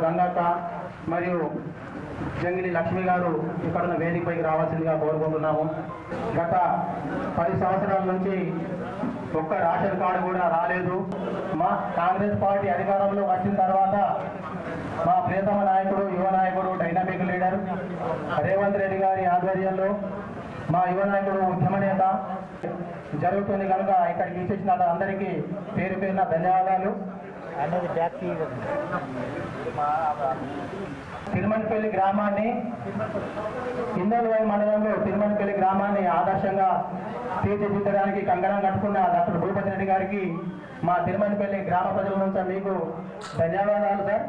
గంగక్క మరియు జంగిలి లక్ష్మి గారు ఇక్కడున్న వేదికపైకి రావాల్సిందిగా కోరుకుంటున్నాము. గత 10 సంవత్సరాల నుంచి ఒక్క రేషన్ కార్డు కూడా రాలేదు. మా కాంగ్రెస్ పార్టీ అధికారంలో వచ్చిన తర్వాత మా ప్రియతమ నాయకుడు, యువ నాయకుడు, డైనామిక్ లీడర్ రేవంత్ రెడ్డి గారి ఆధ్వర్యంలో మా యువ నాయకుడు, ఉద్యమ నేత జరుగుతుంది కనుక ఇక్కడికి ఇచ్చేసిన అందరికీ పేరు పేరున ధన్యవాదాలు. తిరుమలపల్లి గ్రామాన్ని, ఇందల్వాయి మండలంలో తిరుమలపల్లి గ్రామాన్ని ఆదర్శంగా తీర్చిదిద్దడానికి కంకణం కట్టుకున్న డాక్టర్ భూపతి రెడ్డి గారికి మా తిరుమలపల్లి గ్రామ ప్రజల నుంచి మీకు ధన్యవాదాలు సార్.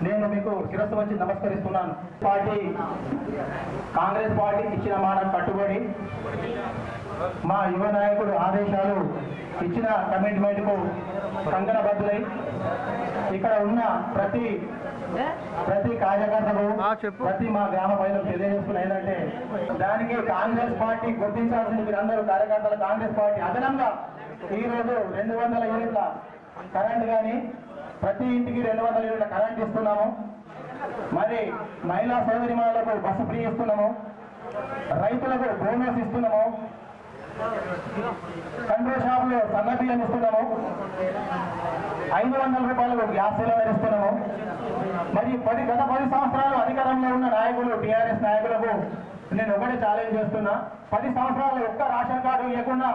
నేను మీకు శిరస్సు వచ్చి నమస్కరిస్తున్నాను. కాంగ్రెస్ పార్టీ ఇచ్చిన మాట కట్టుబడి మా యువ నాయకుడు ఆదేశాలు ఇచ్చిన కమిట్మెంట్కు కంకణబద్ధులై ఇక్కడ ఉన్న ప్రతి కార్యకర్తకు, ప్రతి మా గ్రామ ప్రజలకు తెలియజేస్తున్న ఏంటంటే దానికి కాంగ్రెస్ పార్టీ గుర్తించాల్సింది. మీరందరూ కార్యకర్తలు కాంగ్రెస్ పార్టీ అదనంగా ఈరోజు 200 యూనిట్ల కరెంట్ కానీ ప్రతి ఇంటికి 200 యూనిట్ల కరెంట్ ఇస్తున్నాము. మరి మహిళా సోదరిమణులకు బస్సు ఫ్రీ ఇస్తున్నాము. రైతులకు బోనస్ ఇస్తున్నాము. కంట్రోల్ షాపులో సన్న బియ్యం ఇస్తున్నాము. 500 రూపాయలకు గ్యాస్ సిలిండర్ ఇస్తున్నాము. మరి గత 10 సంవత్సరాలు అధికారంలో ఉన్న నాయకులు, టీఆర్ఎస్ నాయకులకు నేను ఒకటి ఛాలెంజ్ చేస్తున్నా. 10 సంవత్సరాలు ఒక్క రేషన్ కార్డు లేకుండా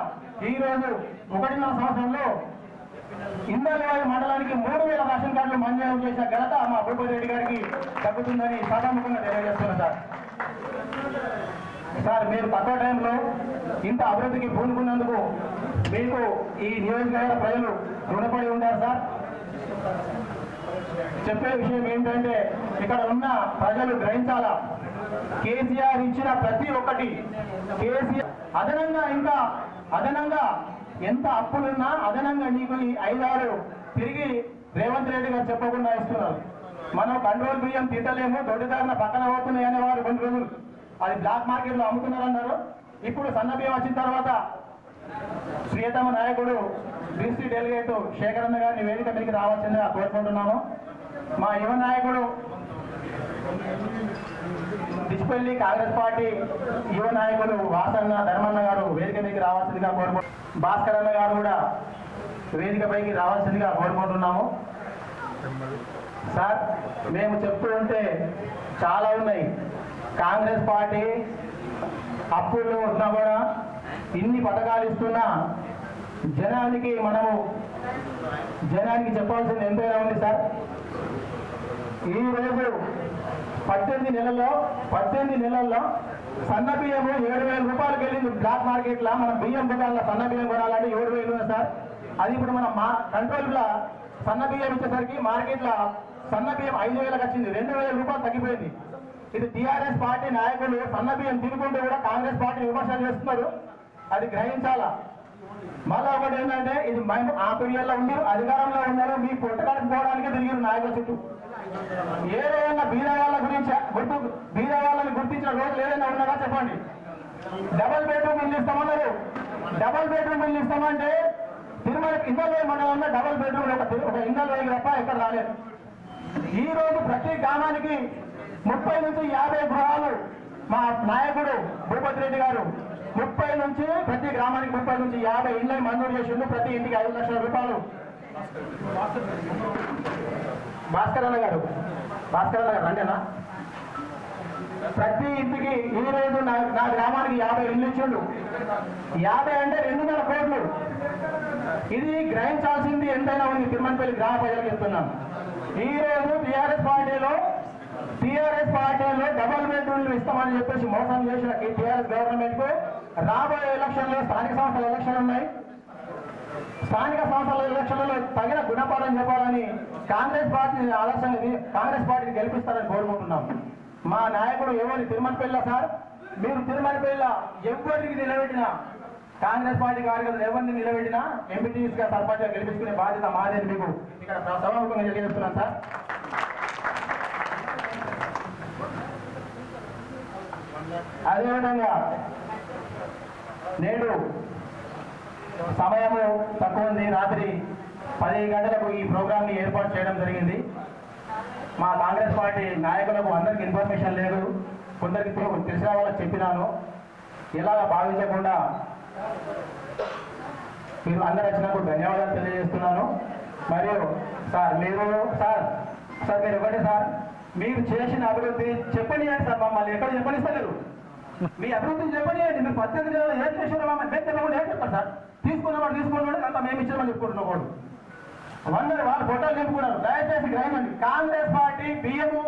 ఈరోజు 1.5 సంవత్సరంలో ఇందల్వాయి మండలానికి 3000 రేషన్ కార్డులు మంజూరు చేసిన ఘనత మా భూపతి రెడ్డి గారికి తగ్గుతుందని సభాముఖంగా తెలియజేస్తున్నా సార్. మీరు తక్కువ టైంలో ఇంత అభివృద్ధికి పూనుకున్నందుకు మీకు ఈ నియోజకవర్గ ప్రజలు రుణపడి ఉంటారు సార్. చెప్పే విషయం ఏంటంటే ఇక్కడ ఉన్న ప్రజలు గ్రహించాలా, కేసీఆర్ ఇచ్చిన ప్రతి ఒక్కటి కేసీఆర్ అదనంగా ఎంత అప్పులున్నా అదనంగా నీకు ఈ 5-6 తిరిగి రేవంత్ రెడ్డి గారు చెప్పకుండా ఇస్తున్నారు. మనం కంట్రోల్ బియ్యం తిట్టలేము, దొడ్డిదారిన పక్కన పోతున్నాయి అనేవారు కొన్ని రోజులు అది బ్లాక్ మార్కెట్లో అమ్ముతున్నారన్నారు. ఇప్పుడు సన్న బియ్యం వచ్చిన తర్వాత ప్రియతమ నాయకుడు బీసీ డెలిగేట్ శేఖరన్న గారిని వేదిక మీదకి రావాల్సిందిగా కోరుకుంటున్నాము. మా యువ నాయకుడు దిష్పల్లి కాంగ్రెస్ పార్టీ యువ నాయకులు వాసన్న ధర్మన్న గారు వేదిక మీదకి రావాల్సిందిగా కోరుకుంటున్నాము. భాస్కర్ అన్న గారు కూడా వేదికపైకి రావాల్సిందిగా కోరుకుంటున్నాము. సార్, మేము చెప్తూ ఉంటే చాలా ఉన్నాయి. కాంగ్రెస్ పార్టీ అప్పుల్లో ఉన్నా కూడా ఇన్ని పథకాలు ఇస్తున్నా జనానికి చెప్పాల్సింది ఎంతైనా ఉంది సార్. ఈరోజు 18 నెలల్లో సన్న బియ్యము 7,000 రూపాయలకి వెళ్ళింది బ్లాక్ మార్కెట్లో. మనం బియ్యం దుకాణంలో సన్న బియ్యం కొనాలంటే 7,000 ఉంది సార్. అది ఇప్పుడు మనం కంట్రోల్లో సన్న బియ్యం ఇచ్చేసరికి మార్కెట్లో సన్న బియ్యం 5,000కి వచ్చింది, 2,000 రూపాయలు తగ్గిపోయింది. ఇది టీఆర్ఎస్ పార్టీ నాయకులు సన్న బియ్యం తినుకుంటూ కూడా కాంగ్రెస్ పార్టీ విమర్శలు చేస్తున్నారు. అది గ్రహించాలా. మళ్ళీ ఒకటి ఏంటంటే ఇది మేము ఆ పీరియడ్లో ఉన్నారు, అధికారంలో ఉన్నారు, మీ పొట్టకట్టుకోవడానికి తిరిగిన నాయకుల చుట్టూ ఏదైనా బీదవాళ్ళని గుర్తించిన రోజులు ఏదైనా ఉన్నదా చెప్పండి. డబల్ బెడ్రూమ్ ఇల్లు ఇస్తామన్నారు. డబల్ బెడ్రూమ్ ఇల్లు ఇస్తామంటే ఇందల్వాయి మండలంలో డబల్ బెడ్రూమ్ ఒక ఇందల్వాయికి తప్ప ఎక్కడ రాలేదు. ఈ రోజు ప్రతి గ్రామానికి 30 నుంచి 50 గృహాలు మా నాయకుడు భూపతి రెడ్డి గారు ప్రతి గ్రామానికి 30 నుంచి 50 ఇళ్ళని మంజూరు చేసిండు. ప్రతి ఇంటికి 5 లక్షల రూపాయలు. భాస్కర్ అన్న గారు అంటేనా ప్రతి ఇంటికి ఈ రోజు నా గ్రామానికి 50 ఇల్లు ఇచ్చిండు. 50 అంటే 200 కోట్లు. ఇది గ్రహించాల్సింది ఎంతైనా ఉంది. తిరుమలపల్లి గ్రామ ప్రజలకు చెప్తున్నాను. ఈ రోజు టీఆర్ఎస్ పార్టీలో డబల్ బెడ్రూమ్లు ఇస్తామని చెప్పేసి మోసం చేసిన టీఆర్ఎస్ గవర్నమెంట్ కు రాబోయే ఎలక్షన్లో స్థానిక సంస్థల ఎలక్షన్లు ఉన్నాయి. స్థానిక సంస్థల ఎలక్షన్లలో తగిన గుణపాఠం చెప్పాలని కాంగ్రెస్ పార్టీని ఆదర్శంగా కాంగ్రెస్ పార్టీని గెలిపిస్తారని కోరుకుంటున్నాం. మా నాయకుడు ఎవరి తిరుమలపల్లి సార్, మీరు తిరుమలపల్లి ఎవరికి నిలబెట్టినా కాంగ్రెస్ పార్టీ కార్యకర్తలు ఎవరిని నిలబెట్టినా ఎంపీటీసీగా సర్పంచ్గా గెలిపించుకునే బాధ్యత మాదేని మీకు ఇక్కడ సభాముఖంగా తెలియజేస్తున్నాను సార్. అదేవిధంగా నేడు సమయము తక్కువ ఉంది. రాత్రి 10 గంటలకు ఈ ప్రోగ్రాంని ఏర్పాటు చేయడం జరిగింది. మా కాంగ్రెస్ పార్టీ నాయకులకు అందరికి ఇన్ఫర్మేషన్ లేదు, కొందరికి తెలిసిన వాళ్ళకి చెప్పినాను. ఇలాగ భావించకుండా మీరు అందరు వచ్చినప్పుడు ధన్యవాదాలు తెలియజేస్తున్నాను. మరియు సార్ మీరు ఒకటే సార్, మీరు చేసిన అభివృద్ధి చెప్పనియండి సార్, మమ్మల్ని ఎక్కడ చెప్పనిస్తలేరు. మీ అభివృద్ధిని చెప్పనియండి. మీరు 18 నెలలు ఏం చేసినా మమ్మల్ని చెప్పకుండా ఏం చెప్పారు సార్? తీసుకున్నవాడు అంత మేము ఇచ్చామని చెప్పుకుంటున్నాడు. వాళ్ళు ఫోటోలు చెప్పుకున్నారు. దయచేసి గ్రహించండి, కాంగ్రెస్ పార్టీ బియ్యము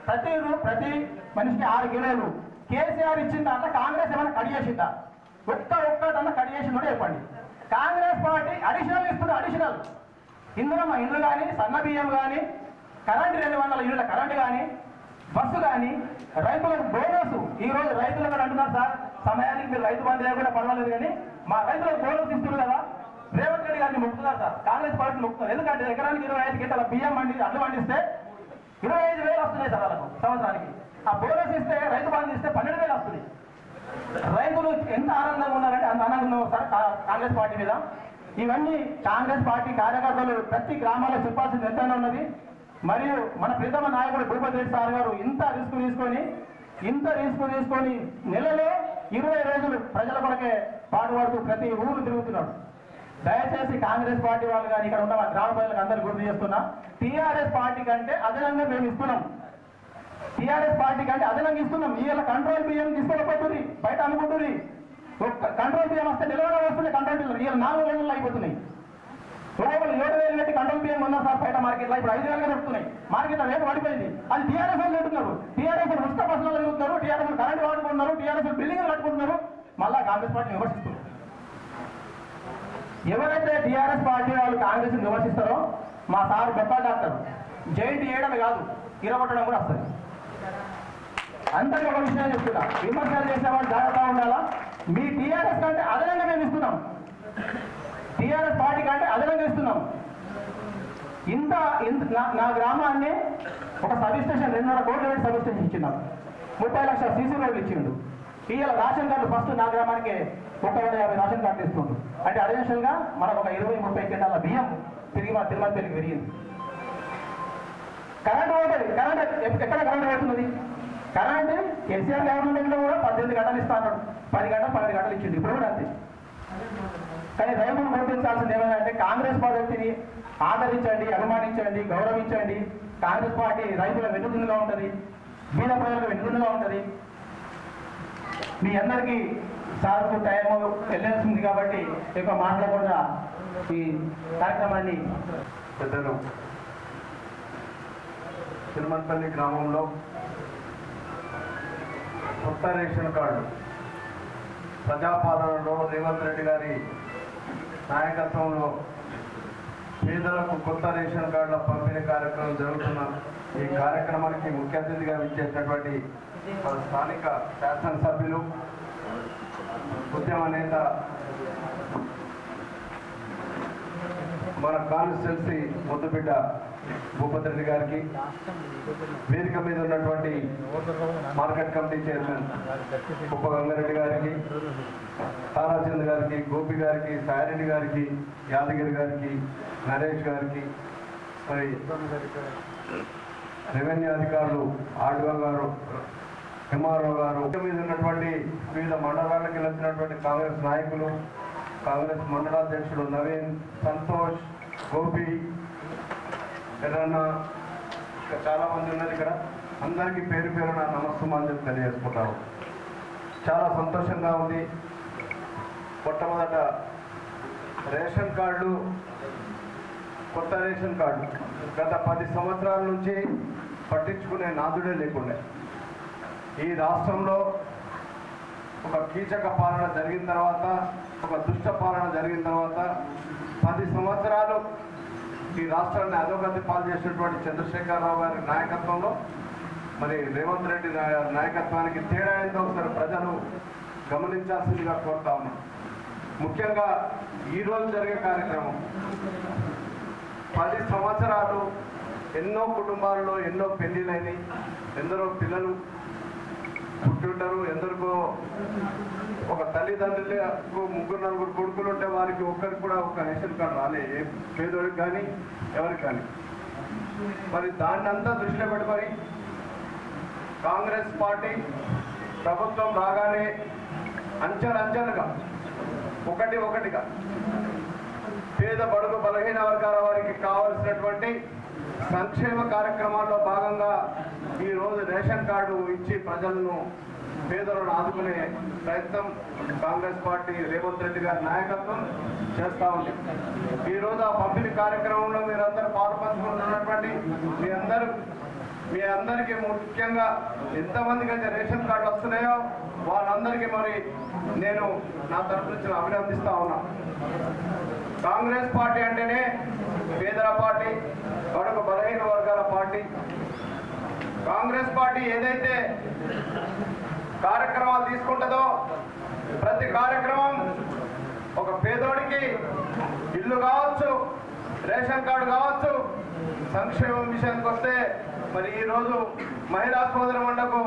ప్రతి మనిషికి 6 కిలోలు కేసీఆర్ ఇచ్చిందా అంటే కాంగ్రెస్ ఏమైనా కట్ చేసిందా? ఒక్కటన్నా కట్ చేసిందో చెప్పండి. కాంగ్రెస్ పార్టీ అడిషనల్ ఇస్తుంది. అడిషనల్ ఇందులో మా ఇల్లు కానీ, సన్న బియ్యం కానీ, కరెంటు 200 యూనిట్ల కరెంటు కానీ, బస్సు కానీ, రైతులకు బోనస్. ఈ రోజు రైతులు కూడా అంటున్నారు సార్, సమయానికి మీరు రైతు బంధు కూడా పర్వాలేదు కానీ మా రైతులకు బోనస్ ఇస్తున్నారు కదా. రేవంత్ రెడ్డి గారిని మొక్కుతున్నారు సార్, కాంగ్రెస్ పార్టీ మొక్కుతున్నారు. ఎందుకంటే ఎకరానికి 25 గంటల బియ్యం అడ్డు పండిస్తే 25,000 వస్తున్నాయి సార్ వాళ్ళకు సంవత్సరానికి. ఆ బోనస్ ఇస్తే, రైతు బంధు ఇస్తే 12,000 వస్తుంది. రైతులు ఎంత ఆనందంగా ఉన్నారంటే అంత ఆనందంగా ఉన్నారు సార్ కాంగ్రెస్ పార్టీ మీద. ఇవన్నీ కాంగ్రెస్ పార్టీ కార్యకర్తలు ప్రతి గ్రామాల్లో చెప్పాల్సింది ఎంతైనా ఉన్నది. మరియు మన ప్రీతమ నాయకుడు భూపతి రెడ్డి సార్ గారు ఇంత రిస్క్ తీసుకొని నెలలో 20 రోజులు ప్రజల కొరకే పాటుపడుతూ ప్రతి ఊరు తిరుగుతున్నాడు. దయచేసి కాంగ్రెస్ పార్టీ వాళ్ళు కానీ ఇక్కడ ఉన్న గ్రామ ప్రజలకు అందరూ గుర్తు చేస్తున్నా, టీఆర్ఎస్ పార్టీ కంటే అదనంగా మేము ఇస్తున్నాం. టీఆర్ఎస్ పార్టీ కంటే అదనంగా ఇస్తున్నాం. ఇవాళ కంట్రోల్ బియ్యం తీసుకెళ్ళిపోతుంది, బయట అమ్ముకుంటుంది. కంట్రోల్ బియ్యం వస్తే నిలవడం వస్తుంది. కంట్రోల్ బియ్యం ఇవాళ 4 రోజుల్లో అయిపోతున్నాయి. 7,000 పెట్టి కంట్రోల్ బియ్యం ఉన్నా సార్ బయట మార్కెట్లో. ఇప్పుడు 5,000 దొరుకుతున్నాయి. మార్కెట్లో రేటు పడిపోయింది. అది టీఆర్ఎస్ వాళ్ళు పెట్టున్నారు. టీఆర్ఎస్ ఉచిత బస్సులు తిరుగుతున్నారు, టీఆర్ఎస్ కరెంట్ వాడుకుంటున్నారు, టీఆర్ఎస్ బిల్డింగ్లు కట్టుకుంటున్నారు. మళ్ళా కాంగ్రెస్ పార్టీ విమర్శిస్తున్నారు. ఎవరైతే టీఆర్ఎస్ పార్టీ వాళ్ళు కాంగ్రెస్ విమర్శిస్తారో మా సార్ బొత్తా డాక్టర్ జైంట్ చేయడం కాదు, ఇరగొట్టడం కూడా వస్తుంది. అంతగా ఒక విషయం చెప్తున్నా, విమర్శలు చేసేవాళ్ళు జాగ్రత్తగా ఉండాలా. మీ టీఆర్ఎస్ కంటే అదనంగా మేము ఇస్తున్నాం. టీఆర్ఎస్ పార్టీ కంటే అదనంగా ఇస్తున్నాం. నా గ్రామాన్ని ఒక సబ్ స్టేషన్ 2.5 కోట్ల పెట్టి సబ్ స్టేషన్ ఇచ్చినాం. 30 లక్షల సీసీ రోడ్లు ఇచ్చిండు. ఇవాళ రేషన్ కార్డు ఫస్ట్ నా గ్రామానికి 150 రేషన్ కార్డు ఇస్తుండ్రు. అంటే అడిషనల్ గా మనకు ఒక 20-30 క్వింటాల బియ్యం తిరిగి మన తిరుమలపల్లికి పెరిగింది. కరెంట్ పోతుంది. ఎక్కడ కరెంట్ పోతున్నది? కరెంట్ కేసీఆర్ గవర్నమెంట్ లో కూడా 18 గంటలు ఇస్తా అన్నాడు. 10 గంటలు 12 గంటలు ఇచ్చింది. ఇప్పుడు కూడా అంతే. కానీ రైతులు గుర్తించాల్సింది ఏమైందంటే కాంగ్రెస్ పార్టీని ఆదరించండి, అభిమానించండి, గౌరవించండి. కాంగ్రెస్ పార్టీ రైతుల వెన్నుదన్నుగా ఉంటుంది, బీద ప్రజలకు వెన్నుదన్నుగా ఉంటుంది. మీ అందరికీ సార్కు టైం వెళ్ళాల్సింది కాబట్టి ఎక్కువ మాట్లాడకుండా ఈ కార్యక్రమాన్ని పెద్దలు తిరుమలపల్లి గ్రామంలో కొత్త రేషన్ కార్డు ప్రజాపాలనలో రేవంత్ రెడ్డి గారి నాయకత్వంలో పేదలకు కొత్త రేషన్ కార్డుల పంపిణీ కార్యక్రమం జరుగుతున్న ఈ కార్యక్రమానికి ముఖ్య అతిథిగా విచ్చేసినటువంటి స్థానిక శాసనసభ్యులు, ఉద్యమ నేత, మన కాన్స్టిట్యున్సీ ముద్దుబిడ్డ భూపతి రెడ్డి గారికి, వేదిక మీద ఉన్నటువంటి మార్కెట్ కమిటీ చైర్మన్ కుప్ప గంగారెడ్డి గారికి, తారాచంద్ గారికి, గోపి గారికి, సాయిరెడ్డి గారికి, యాదగిరి గారికి, నరేష్ గారికి, మరి రెవెన్యూ అధికారులు ఆర్డీఓ గారు, ఎంఆర్ఓ గారు, మీద ఉన్నటువంటి వివిధ మండలాలకు వెళ్ళినటువంటి కాంగ్రెస్ నాయకులు, కాంగ్రెస్ మండలాధ్యక్షుడు నవీన్, సంతోష్, గోపి, ఎర్రన్న, ఇంకా చాలా మంది ఉన్నారు ఇక్కడ. అందరికీ పేరు పేరున నమస్సుమాంజలి తెలియజేసుకుంటారు. చాలా సంతోషంగా ఉంది. మొట్టమొదట రేషన్ కార్డు, కొత్త రేషన్ కార్డు గత 10 సంవత్సరాల నుంచి పట్టించుకునే నాదుడే లేకుండా ఈ రాష్ట్రంలో ఒక కీచక పాలన జరిగిన తర్వాత, ఒక దుష్ట పాలన జరిగిన తర్వాత 10 సంవత్సరాలు ఈ రాష్ట్రాన్ని అధోగతి పాలు చేసినటువంటి చంద్రశేఖరరావు గారి నాయకత్వంలో మరి రేవంత్ రెడ్డి నాయకత్వానికి తేడా ఏందో ఒకసారి ప్రజలు గమనించాల్సిందిగా కోరుతా ఉన్నాం. ముఖ్యంగా ఈరోజు జరిగే కార్యక్రమం 10 సంవత్సరాలు ఎన్నో కుటుంబాల్లో ఎన్నో పెళ్లిళ్ళైనవి, ఎందరో పిల్లలు పుట్టుంటారు, ఎందరికో ఒక తల్లిదండ్రులకు 3-4 కొడుకులు ఉంటే వారికి ఒక్కరికి కూడా ఒక రేషన్ కార్డు రాలే, ఏ పేదోడికి కానీ ఎవరికి కానీ. మరి దాన్నంతా దృష్టిలో పెట్టుకొని కాంగ్రెస్ పార్టీ ప్రభుత్వం రాగానే అంచెలంచెలుగా ఒకటిగా పేద బడుగు బలహీన వర్గాల వారికి కావలసినటువంటి సంక్షేమ కార్యక్రమాల్లో భాగంగా ఈరోజు రేషన్ కార్డు ఇచ్చి ప్రజలను పేదలను ఆదుకునే ప్రయత్నం కాంగ్రెస్ పార్టీ రేవంత్ రెడ్డి గారి నాయకత్వం చేస్తూ ఉంది. ఈరోజు ఆ పంపిణీ కార్యక్రమంలో మీరందరూ పాల్పంచుకుంటున్నటువంటి మీ అందరికీ ముఖ్యంగా ఎంతమందికి అయితే రేషన్ కార్డులు వస్తున్నాయో వాళ్ళందరికీ మరి నేను నా తరఫు నుంచి అభినందిస్తా ఉన్నా. కాంగ్రెస్ పార్టీ అంటేనే పేదల పార్టీ, బడుగు బలహీన వర్గాల పార్టీ. కాంగ్రెస్ పార్టీ ఏదైతే కార్యక్రమాలు తీసుకుంటుందో ప్రతి కార్యక్రమం ఒక పేదోడికి ఇల్లు కావచ్చు, రేషన్ కార్డు కావచ్చు, సంక్షేమం విషయానికి వస్తే మరి ఈరోజు మహిళా సోదర మండకు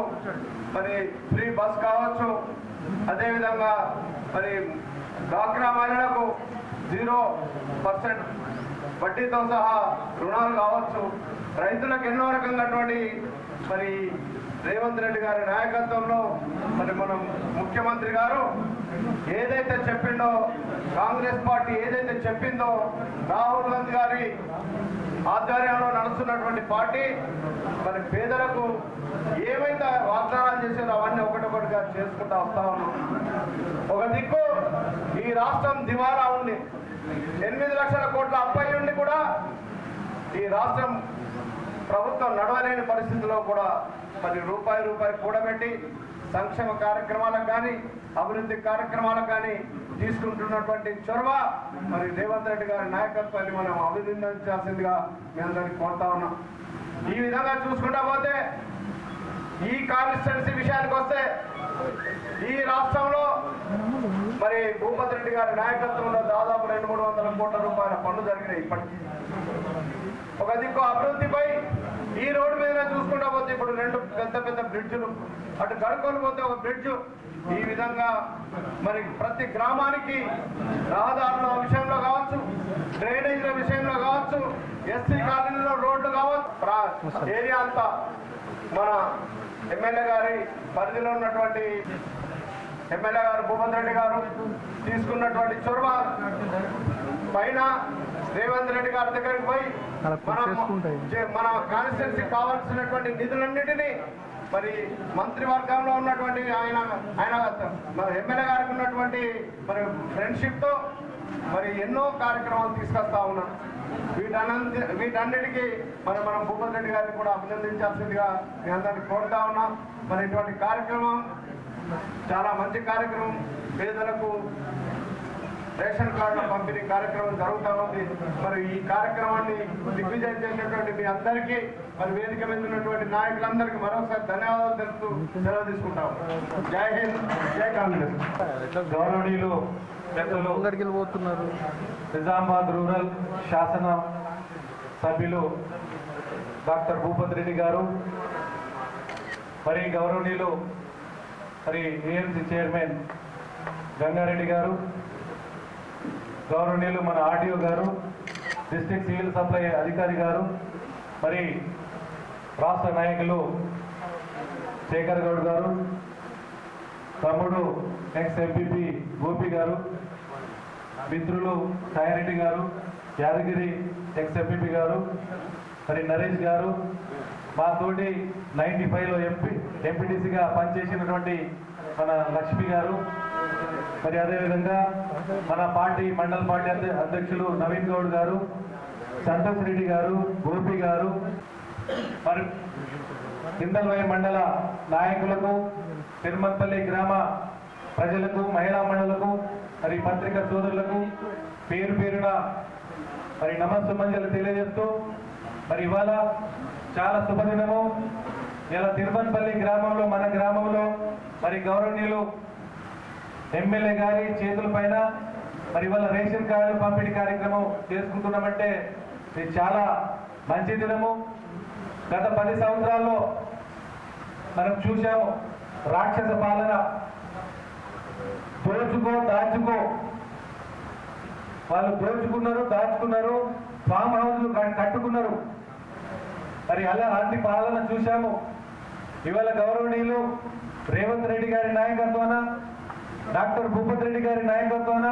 మరి ఫ్రీ బస్ కావచ్చు, అదేవిధంగా మరి డ్వాక్రా మహిళలకు 0% వడ్డీతో సహా రుణాలు కావచ్చు, రైతులకు ఎన్నో రకంగాటువంటి మరి రేవంత్ రెడ్డి గారి నాయకత్వంలో మరి మనం ముఖ్యమంత్రి గారు ఏదైతే చెప్పిండో, కాంగ్రెస్ పార్టీ ఏదైతే చెప్పిందో, రాహుల్ గాంధీ గారి ఆధ్వర్యంలో నడుస్తున్నటువంటి పార్టీ మరి పేదలకు ఏమైతే వాగ్దానాలు చేశారో అవన్నీ ఒకటొకటిగా చేసుకుంటూ వస్తా ఉన్నాం. ఒక దిక్కు ఈ రాష్ట్రం దివాలా ఉంది, 8 లక్షల కోట్ల అప్పై ఉండి కూడా ఈ రాష్ట్రం ప్రభుత్వం నడవలేని పరిస్థితిలో కూడా మరి రూపాయి కూడబెట్టి సంక్షేమ కార్యక్రమాలకు కానీ అభివృద్ధి కార్యక్రమాలకు కానీ తీసుకుంటున్నటువంటి చొరవ మరి రేవంత్ రెడ్డి గారి నాయకత్వాన్ని మనం అభినందించాల్సిందిగా మీ అందరినీ కోరుతా ఉన్నాం. ఈ విధంగా చూసుకుంటా పోతే ఈ కాన్స్టిట్యున్సీ విషయానికి వస్తే ఈ రాష్ట్రంలో మరి భూపతి రెడ్డి గారి నాయకత్వంలో దాదాపు 200-300 కోట్ల రూపాయల పనులు జరిగినాయి. ఇప్పటికీ ఒక దిక్కు అభివృద్ధిపై ఈ రోడ్డు మీద చూసుకుంటా పోతే ఇప్పుడు 2 పెద్ద బ్రిడ్జులు, అటు గడుకోలు పోతే ఒక బ్రిడ్జు, ఈ విధంగా మరి ప్రతి గ్రామానికి రహదారుల విషయంలో కావచ్చు, డ్రైనేజీల విషయంలో కావచ్చు, ఎస్సీ కాలనీలో రోడ్లు కావచ్చు, ఏరియా అంతా మన ఎమ్మెల్యే గారి పరిధిలో ఉన్నటువంటి ఎమ్మెల్యే గారు భూపతి రెడ్డి గారు తీసుకున్నటువంటి చొరవ పైన రేవంత్ రెడ్డి గారి దగ్గరికి పోయి మన కాన్స్టిట్యున్సీ కావాల్సినటువంటి నిధులన్నిటినీ మరి మంత్రివర్గంలో ఉన్నటువంటి ఆయన ఎమ్మెల్యే గారికి ఉన్నటువంటి మరి ఫ్రెండ్షిప్ తో మరి ఎన్నో కార్యక్రమాలు తీసుకొస్తా ఉన్నాం. వీటన్నిటికీ మనం భూపతి రెడ్డి గారిని కూడా అభినందించాల్సిందిగా మీ అందరినీ కోరుతా ఉన్నాం. మరి ఇటువంటి కార్యక్రమం చాలా మంచి కార్యక్రమం. పేదలకు రేషన్ కార్డుల పంపిణీ కార్యక్రమం జరుగుతూ ఉంది. మరి ఈ కార్యక్రమాన్ని దిగ్విజయం చేసినటువంటి మీ అందరికీ మరి వేదిక మీద ఉన్నటువంటి నాయకులందరికీ మరొకసారి ధన్యవాదాలు తెలుపుతూ సెలవు తీసుకుంటాం. జై హింద్, జై కాంగ్రెస్. గౌరవనీయులు పెద్దలు నిజామాబాద్ రూరల్ శాసన సభ్యులు డాక్టర్ భూపతి రెడ్డి గారు, మరి గౌరవనీయులు మరి ఏఎంసీ చైర్మన్ గంగారెడ్డి గారు, గౌరవనీయులు మన ఆర్డీఓ గారు, డిస్ట్రిక్ట్ సివిల్ సప్లై అధికారి గారు, మరి రాష్ట్ర నాయకులు శేఖర్ గౌడ్ గారు, తమ్ముడు ఎక్స్ ఎంపీపీ గోపి గారు, మిత్రులు సాయిరెడ్డి గారు, యాదగిరి ఎక్స్ ఎంపీపీ గారు, మరి నరేష్ గారు, మా తోటి 95లో ఎంపీటీసీగా పనిచేసినటువంటి మన లక్ష్మి గారు, మరి అదేవిధంగా మన పార్టీ మండల పార్టీ అధ్యక్షులు నవీన్ గౌడ్ గారు, సంతోష్ రెడ్డి గారు, గోపి గారు, మరి కిందల్వై మండల నాయకులకు, తిరుమలపల్లి గ్రామ ప్రజలకు, మహిళా మండలకు, మరి పత్రికా సోదరులకు పేరు పేరున మరి నమస్సుమంజలు తెలియజేస్తూ మరి ఇవాళ చాలా శుభదినము. ఇలా తిరుమలపల్లి గ్రామంలో, మన గ్రామంలో మరి గౌరవనీయులు ఎమ్మెల్యే గారి చేతుల పైన మరి ఇవాళ రేషన్ కార్డు పంపిణీ కార్యక్రమం చేసుకుంటున్నామంటే ఇది చాలా మంచి దినము. గత 10 సంవత్సరాల్లో మనం చూసాము రాక్షస పాలన, దాచుకో వాళ్ళు దోచుకున్నారు, దాచుకున్నారు, ఫామ్ హౌస్లు కట్టుకున్నారు. మరి అలాంటి పాలన చూశాము. ఇవాళ గౌరవనీయులు రేవంత్ రెడ్డి గారి నాయకత్వాన, డాక్టర్ భూపత్ రెడ్డి గారి నాయకత్వాన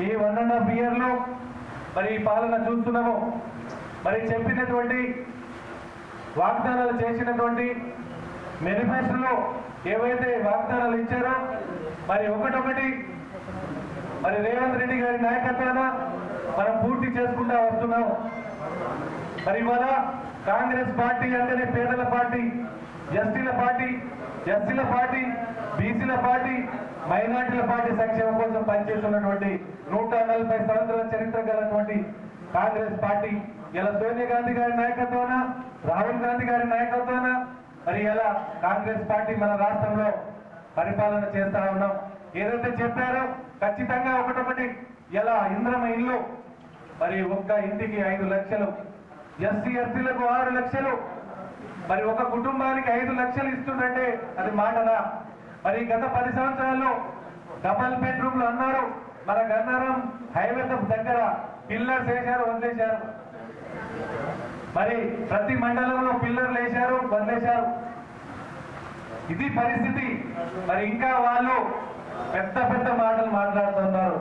ఈ 1.5 ఇయర్లో మరి ఈ పాలన చూస్తున్నాము. మరి చెప్పినటువంటి వాగ్దానాలు చేసినటువంటి మేనిఫెస్టోలో ఏవైతే వాగ్దానాలు ఇచ్చారో మరి ఒకటొకటి మరి రేవంత్ రెడ్డి గారి నాయకత్వాన మనం పూర్తి చేసుకుంటూ వస్తున్నాము. మరి ఇవాళ కాంగ్రెస్ పార్టీ అంటేనే పేదల పార్టీ, ఎస్టీల పార్టీ, బీసీల పార్టీ, మైనార్టీల పార్టీ సంక్షేమం కోసం పనిచేస్తున్నటువంటి 140 సంవత్సరాల చరిత్ర గలటువంటి కాంగ్రెస్ పార్టీ ఇలా సోనియా గాంధీ గారి నాయకత్వాన, రాహుల్ గాంధీ గారి నాయకత్వాన మరి ఇలా కాంగ్రెస్ పార్టీ మన రాష్ట్రంలో పరిపాలన చేస్తా ఉన్నాం. ఏదైతే చెప్పారో ఖచ్చితంగా ఒకటొకటి ఇలా ఇంద్రమ ఇల్లు మరి ఒక్క ఇంటికి 5 లక్షలు, ఎస్సీ ఎస్టీలకు 6 లక్షలు, మరి ఒక కుటుంబానికి 5 లక్షలు ఇస్తుందంటే అది మాటనా? మరి గత 10 సంవత్సరాల్లో డబల్ బెడ్రూమ్లు అన్నారు. మన గన్నారం హైవే దగ్గర పిల్లర్స్ వేశారు, వదిలేశారు. మరి ప్రతి మండలంలో పిల్లర్లు వేశారు, వదిలేశారు. ఇది పరిస్థితి. మరి ఇంకా వాళ్ళు పెద్ద పెద్ద మాటలు మాట్లాడుతున్నారు.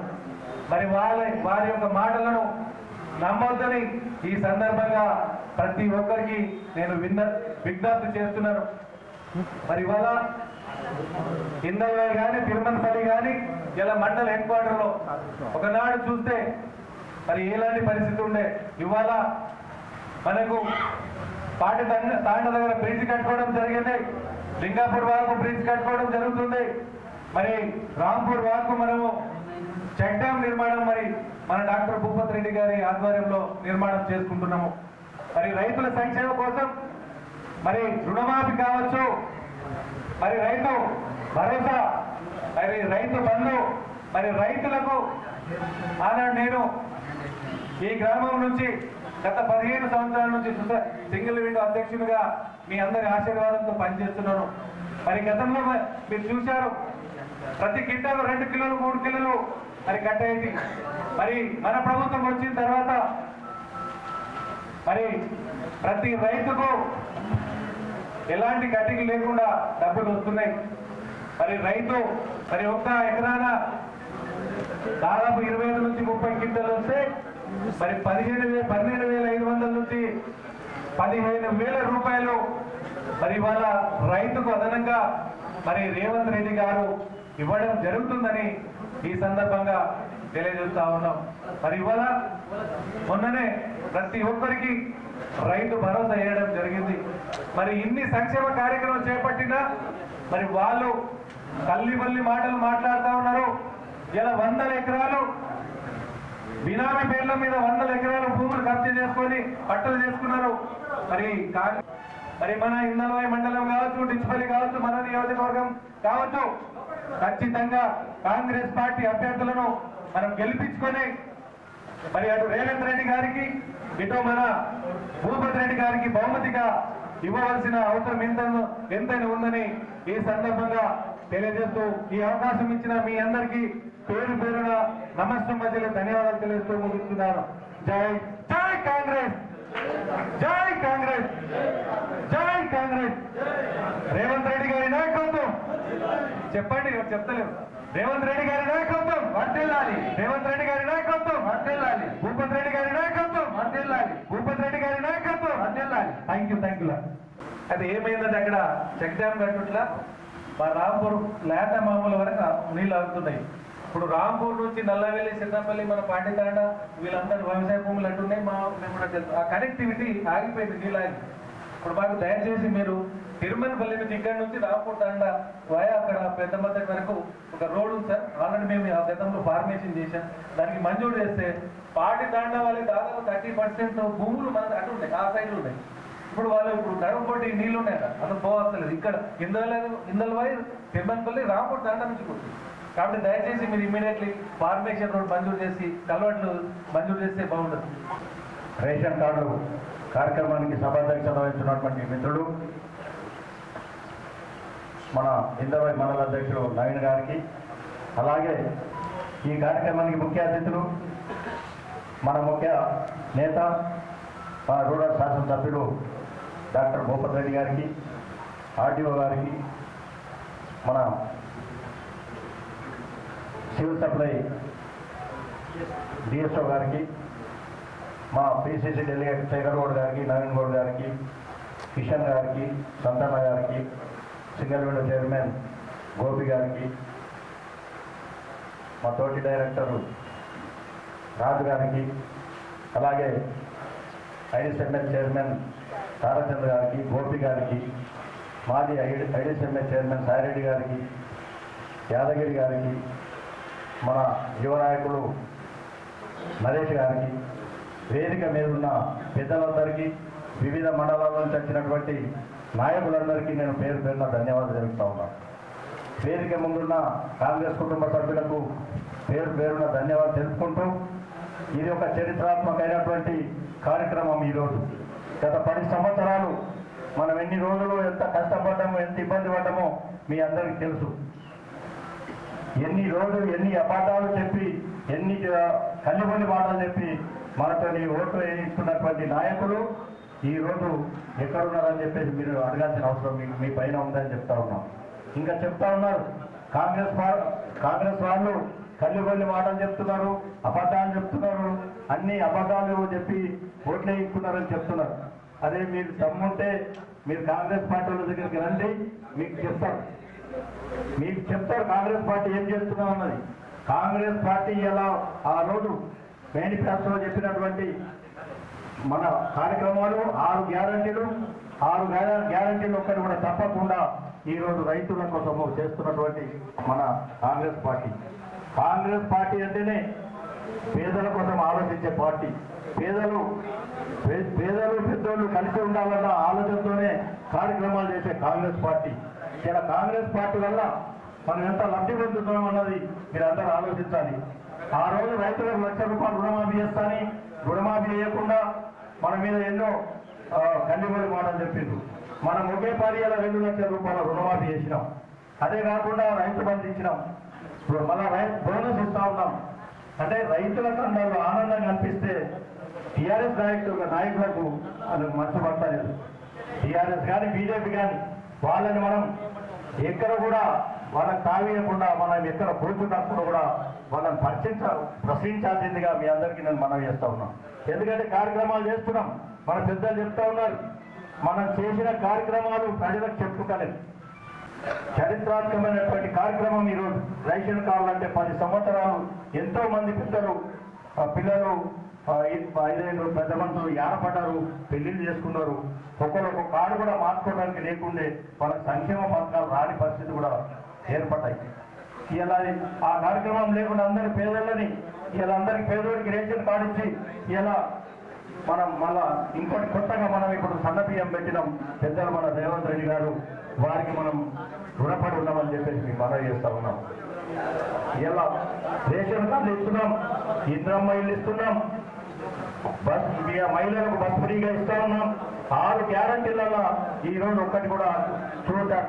మరి వారి యొక్క మాటలను నమ్మొద్దని ఈ సందర్భంగా ప్రతి ఒక్కరికి నేను విజ్ఞప్తి చేస్తున్నాను. మరి ఇవాళ ఇందల్వై కానీ, తిరుమలపల్లి కానీ ఇలా మండల హెడ్ క్వార్టర్లో ఒకనాడు చూస్తే మరి ఎలాంటి పరిస్థితి ఉండే. ఇవాళ మనకు పాటి తాండ దగ్గర బ్రిడ్జ్ కట్టుకోవడం జరిగింది, లింగాపూర్ వరకు బ్రిడ్జ్ కట్టుకోవడం జరుగుతుంది. మరి రాంపూర్ వరకు మనము చెక్ డ్యామ్ నిర్మాణం మరి మన డాక్టర్ భూపత్ రెడ్డి గారి ఆధ్వర్యంలో నిర్మాణం చేసుకుంటున్నాము. మరి రైతుల సంక్షేమం కోసం మరి రుణమాఫీ కావచ్చు, మరి రైతు భరోసా, మరి రైతు బంధు, మరి రైతులకు ఆనాడు నేను ఈ గ్రామం నుంచి గత 15 సంవత్సరాల నుంచి సింగిల్ విండో అధ్యక్షునిగా మీ అందరి ఆశీర్వాదంతో పనిచేస్తున్నాను. మరి గతంలో మీరు చూశారు, ప్రతి కింటాలు 2 కిలోలు 3 కిలోలు మరి కట్టేది. మరి మన ప్రభుత్వం వచ్చిన తర్వాత మరి ప్రతి రైతుకు ఎలాంటి కటింగ్ లేకుండా డబ్బులు వస్తున్నాయి. మరి రైతు మరి ఒక్క ఎకరాన దాదాపు 25 నుంచి 30 క్వింటాలు వస్తే మరి 12,500 నుంచి 15,000 రూపాయలు మరి ఇవాళ రైతుకు అదనంగా మరి రేవంత్ రెడ్డి గారు ఇవ్వడం జరుగుతుందని ఈ సందర్భంగా తెలియజేస్తా ఉన్నాం. మరి ఇవాళ మొన్ననే ప్రతి ఒక్కరికి రైతు భరోసా వేయడం జరిగింది. మరి ఇన్ని సంక్షేమ కార్యక్రమం చేపట్టినా మరి వాళ్ళు తల్లి మాటలు మాట్లాడుతూ ఉన్నారు. ఇలా 100 ఎకరాలు బినామీ పేర్ల మీద 100 ఎకరాలు భూములు కబ్జా చేసుకొని పట్టలు చేసుకున్నారు. మరి మన ఇందల్వై మండలం కావచ్చు, డిచ్పల్లి కావచ్చు, మన నియోజకవర్గం కావచ్చు, ఖచ్చితంగా కాంగ్రెస్ పార్టీ అభ్యర్థులను మనం గెలిపించుకొని మరి అటు రేవంత్ రెడ్డి గారికి, ఇటు మన భూపత్ రెడ్డి గారికి బహుమతిగా ఇవ్వవలసిన అవసరం ఎంతైనా ఉందని ఈ సందర్భంగా తెలియజేస్తూ ఈ అవకాశం ఇచ్చిన మీ అందరికీ పేరు పేరున నమస్కారం మధ్యలో ధన్యవాదాలు తెలియజేస్తూ ముగిస్తున్నాను. జై జై కాంగ్రెస్, జై కాంగ్రెస్, జై కాంగ్రెస్. రేవంత్ రెడ్డి గారి నాయకత్వం చెప్పండి, చెప్తలేరు. రేవంత్ రెడ్డి గారి నాయకత్వం వర్ధిల్లాలి, రేవంత్ రెడ్డి గారి నాయకత్వం వర్ధిల్లాలి, భూపత్ రెడ్డి గారి నాయకత్వం వర్ధిల్లాలి, భూపత్ రెడ్డి గారి నాయకత్వం వర్ధిల్లాలి. Thank you. అది ఏమైందంటే అక్కడ చెక్ డ్యామ్ కట్టుట్లా మా రాంపూర్ లేట మామూల వరకు నీళ్ళు ఆగుతున్నాయి. ఇప్పుడు రాంపూర్ నుంచి నల్లవెల్లి, సిద్ధంపల్లి, మన పాండితాండ వీళ్ళందరూ వ్యవసాయ భూములు అంటున్నాయి. ఆ కనెక్టివిటీ ఆగిపోయింది, నీళ్ళు ఆగి. ఇప్పుడు మాకు దయచేసి మీరు తిరుమలపల్లి నుంచి ఇక్కడి నుంచి రాంపూర్ తాండ వయా అక్కడ పెద్ద మద్దతు వరకు ఒక రోడ్ ఉంది సార్. ఆల్రెడీ మేము ఆ గతంలో ఫార్మేషన్ చేశాం. దానికి మంజూరు చేస్తే పాటి తాండ వాళ్ళకి దాదాపు 30% భూములు మన అటు ఉన్నాయి, ఆ సైడ్లు ఉన్నాయి. ఇప్పుడు వాళ్ళు నడుంపోటీ నీళ్లు ఉన్నాయి కదా, అసలు పోవస్తలేదు. ఇక్కడ ఇందల్వై, తిరుమలపల్లి, రాంపూర్ తాండ నుంచి కొడుతుంది. కాబట్టి దయచేసి మీరు ఇమీడియట్లీ ఫార్మేషన్ రోడ్ మంజూరు చేసి కలవట్లు మంజూరు చేస్తే బాగుంటుంది. రేషన్ కార్డు కార్యక్రమానికి సభాధ్యక్షత వహిస్తున్నటువంటి మిత్రుడు మన ఇందల్వై మండల అధ్యక్షుడు నవీన్ గారికి, అలాగే ఈ కార్యక్రమానికి ముఖ్య అతిథులు మన ముఖ్య నేత మన రూరల్ శాసనసభ్యుడు డాక్టర్ భూపతి రెడ్డి గారికి, ఆర్డీఓ గారికి, మన సివిల్ సప్లై డిఎస్ఓ గారికి, మా పిసిసి డెలిగేట్ శేఖర్ గౌడ్ గారికి, నవీన్ గౌడ్ గారికి, కిషన్ గారికి, సంతన్న గారికి, సింగిల్ విండో చైర్మన్ గోపి గారికి, మా తోటి డైరెక్టర్ రాజు గారికి, అలాగే ఐడిసిఎంఎల్ చైర్మన్ తారాచంద్ర గారికి, గోపి గారికి, మాజీ ఐడిసిఎంఎల్ చైర్మన్ సాయిరెడ్డి గారికి, యాదగిరి గారికి, మన యువ నాయకులు నరేష్ గారికి, వేదిక మీద ఉన్న పెద్దలందరికీ, వివిధ మండలాల నుంచి వచ్చినటువంటి నాయకులందరికీ నేను పేరు పేరున ధన్యవాదాలు తెలుపుతా ఉన్నాను. వేదిక ముందున్న కాంగ్రెస్ కుటుంబ సభ్యులకు పేరు పేరున ధన్యవాదాలు తెలుపుకుంటూ, ఇది ఒక చరిత్రాత్మకమైనటువంటి కార్యక్రమం. ఈరోజు గత 10 సంవత్సరాలు మనం ఎన్ని రోజులు ఎంత కష్టపడ్డామో, ఎంత ఇబ్బంది పడ్డామో మీ అందరికీ తెలుసు. ఎన్ని రోజులు ఎన్ని అబద్ధాలు చెప్పి, ఎన్ని కల్లిబొల్లి మాటలు చెప్పి మనతో ఓట్లు వేయిస్తున్నటువంటి నాయకులు ఈరోజు ఎక్కడున్నారని చెప్పేసి మీరు అడగాల్సిన అవసరం మీ పైన ఉందని చెప్తా ఉన్నాం. ఇంకా చెప్తా ఉన్నారు, కాంగ్రెస్ వాళ్ళు కల్లిబొల్లి మాటలు చెప్తున్నారు, అబద్ధాలు చెప్తున్నారు, అన్ని అబద్ధాలు చెప్పి ఓట్లు వేయిస్తున్నారని చెప్తున్నారు. అదే మీరు దమ్ముంటే మీరు కాంగ్రెస్ పార్టీ వాళ్ళ దగ్గరికి రండి, మీకు చెప్తారు కాంగ్రెస్ పార్టీ ఏం చేస్తున్నాం అన్నది. కాంగ్రెస్ పార్టీ ఎలా ఆ రోజు మేనిఫెస్టోలో చెప్పినటువంటి మన కార్యక్రమాలు 6 గ్యారంటీలు ఒక్కటి కూడా తప్పకుండా ఈరోజు రైతుల కోసము చేస్తున్నటువంటి మన కాంగ్రెస్ పార్టీ అంటేనే పేదల కోసం ఆలోచించే పార్టీ. పేదలు పెద్దోళ్ళు కలిసి ఉండాలన్న ఆలోచనతోనే కార్యక్రమాలు చేసే కాంగ్రెస్ పార్టీ. ఇలా కాంగ్రెస్ పార్టీ వల్ల మనం ఎంత లబ్ధి పొందుతున్నాం అన్నది మీరు అందరూ ఆలోచించాలి. ఆ రోజు రైతులకు ₹1,00,000 రుణమాఫీ చేస్తాని, రుణమాఫీ చేయకుండా మన మీద ఎన్నో కల్లిబొల్లి మాటలు చెప్పిండ్రు. మనం ఒకే పార్టీలో ₹2,00,000 రుణమాఫీ చేసినాం. అదే కాకుండా రైతు బంధు ఇచ్చినాం. ఇప్పుడు మళ్ళీ బోనస్ ఇస్తా ఉన్నాం. అంటే రైతుల కండాలు ఆనందం కల్పిస్తే టీఆర్ఎస్ నాయకులకు అది మర్చిపడతలేదు. టీఆర్ఎస్ కానీ బీజేపీ కానీ వాళ్ళని మనం ఎక్కడ కూడా వాళ్ళని తావేయకుండా మనం ఎక్కడ కూర్చున్నప్పుడు కూడా వాళ్ళని ప్రశ్నించాల్సిందిగా మీ అందరికీ నేను మనవి చేస్తా ఉన్నాం. ఎందుకంటే కార్యక్రమాలు చేస్తున్నాం, మన పెద్దలు చెప్తా ఉన్నారు, మనం చేసిన కార్యక్రమాలు ప్రజలకు చెప్పుకోలేదు. చరిత్రాత్మకమైనటువంటి కార్యక్రమం ఈరోజు రేషన్ కార్డులు అంటే 10 సంవత్సరాలు ఎంతో మంది పిల్లలు 5 పెద్ద మనుషులు ఏడపడ్డారు, పెళ్లిళ్ళు చేసుకున్నారు. ఒక్కొక్క కార్డు కూడా మార్చుకోవడానికి లేకుండే వాళ్ళకి సంక్షేమ పథకాలు రాని పరిస్థితి కూడా ఏర్పడ్డాయి. ఇలా ఆ కార్యక్రమం లేకుండా అందరి పేదలని ఇలా అందరికి పేదోడికి రేషన్ కార్డు ఇచ్చి ఇలా మనం మళ్ళా ఇంకోటి కొత్తగా మనం ఇప్పుడు సన్న బియ్యం పెట్టినాం. పెద్దలు మన రేవంత్ రెడ్డి గారు వారికి మనం రుణపడి ఉన్నామని చెప్పేసి మీకు మనవి చేస్తా ఉన్నాం. ఇలా రేషన్ కార్డులు ఇస్తున్నాం, ఇంద్రమ్మ ఇల్లు ఇస్తున్నాం, మహిళలకు బస్ ఫ్రీగా ఇస్తా ఉన్నాం. 6 గ్యారంటీలలో ఈ రోజు ఒక్కటి కూడా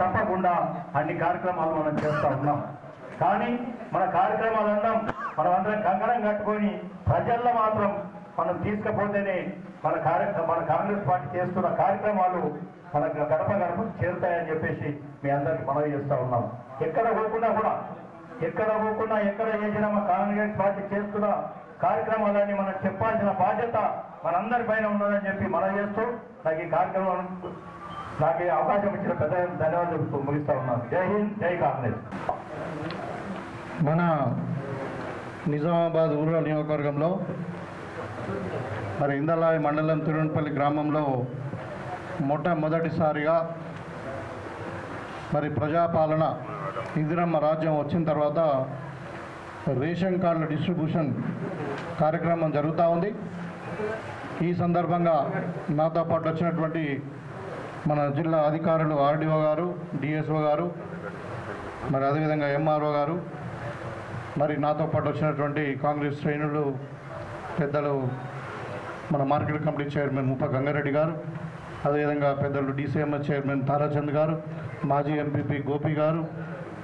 తప్పకుండా అన్ని కార్యక్రమాలు మనం చేస్తా ఉన్నాం. కానీ మన కార్యక్రమాలు అన్నాం, మనం అందరం కంకణం కట్టుకొని ప్రజల్లో మాత్రం మనం తీసుకపోతేనే మన కాంగ్రెస్ పార్టీ చేస్తున్న కార్యక్రమాలు మన గడప చేరుతాయని చెప్పేసి మీ అందరికి మనవి చేస్తా ఉన్నాం. ఎక్కడ పోకుండా ఎక్కడ చేసినా మా కాంగ్రెస్ పార్టీ చేస్తున్న కార్యక్రమాలన్నీ మనం చెప్పాల్సిన బాధ్యత మనందరి పైన ఉన్నదని చెప్పి మనం చేస్తూ నాకు ఈ కార్యక్రమం నాకు అవకాశం ఇచ్చిన పెద్ద ధన్యవాదాలు చెప్తూ ముగిస్తా ఉన్నాను. జై హింద్, జై కాంగ్రెస్. మన నిజామాబాద్ రూరల్ నియోజకవర్గంలో మరి ఇందలాయి మండలం తిరువనపల్లి గ్రామంలో మొట్టమొదటిసారిగా మరి ప్రజాపాలన ఇందిరమ్మ రాజ్యం వచ్చిన తర్వాత రేషన్ కార్డుల డిస్ట్రిబ్యూషన్ కార్యక్రమం జరుగుతూ ఉంది. ఈ సందర్భంగా నాతో పాటు వచ్చినటువంటి మన జిల్లా అధికారులు ఆర్డీఓ గారు, డిఎస్ఓ గారు, మరి అదేవిధంగా ఎంఆర్ఓ గారు, మరి నాతో పాటు వచ్చినటువంటి కాంగ్రెస్ శ్రేణులు పెద్దలు మన మార్కెట్ కమిటీ చైర్మన్ ముప్ప గంగారెడ్డి గారు, అదేవిధంగా పెద్దలు డీసీఎంఎస్ చైర్మన్ తారాచంద్ గారు, మాజీ ఎంపీపీ గోపి గారు,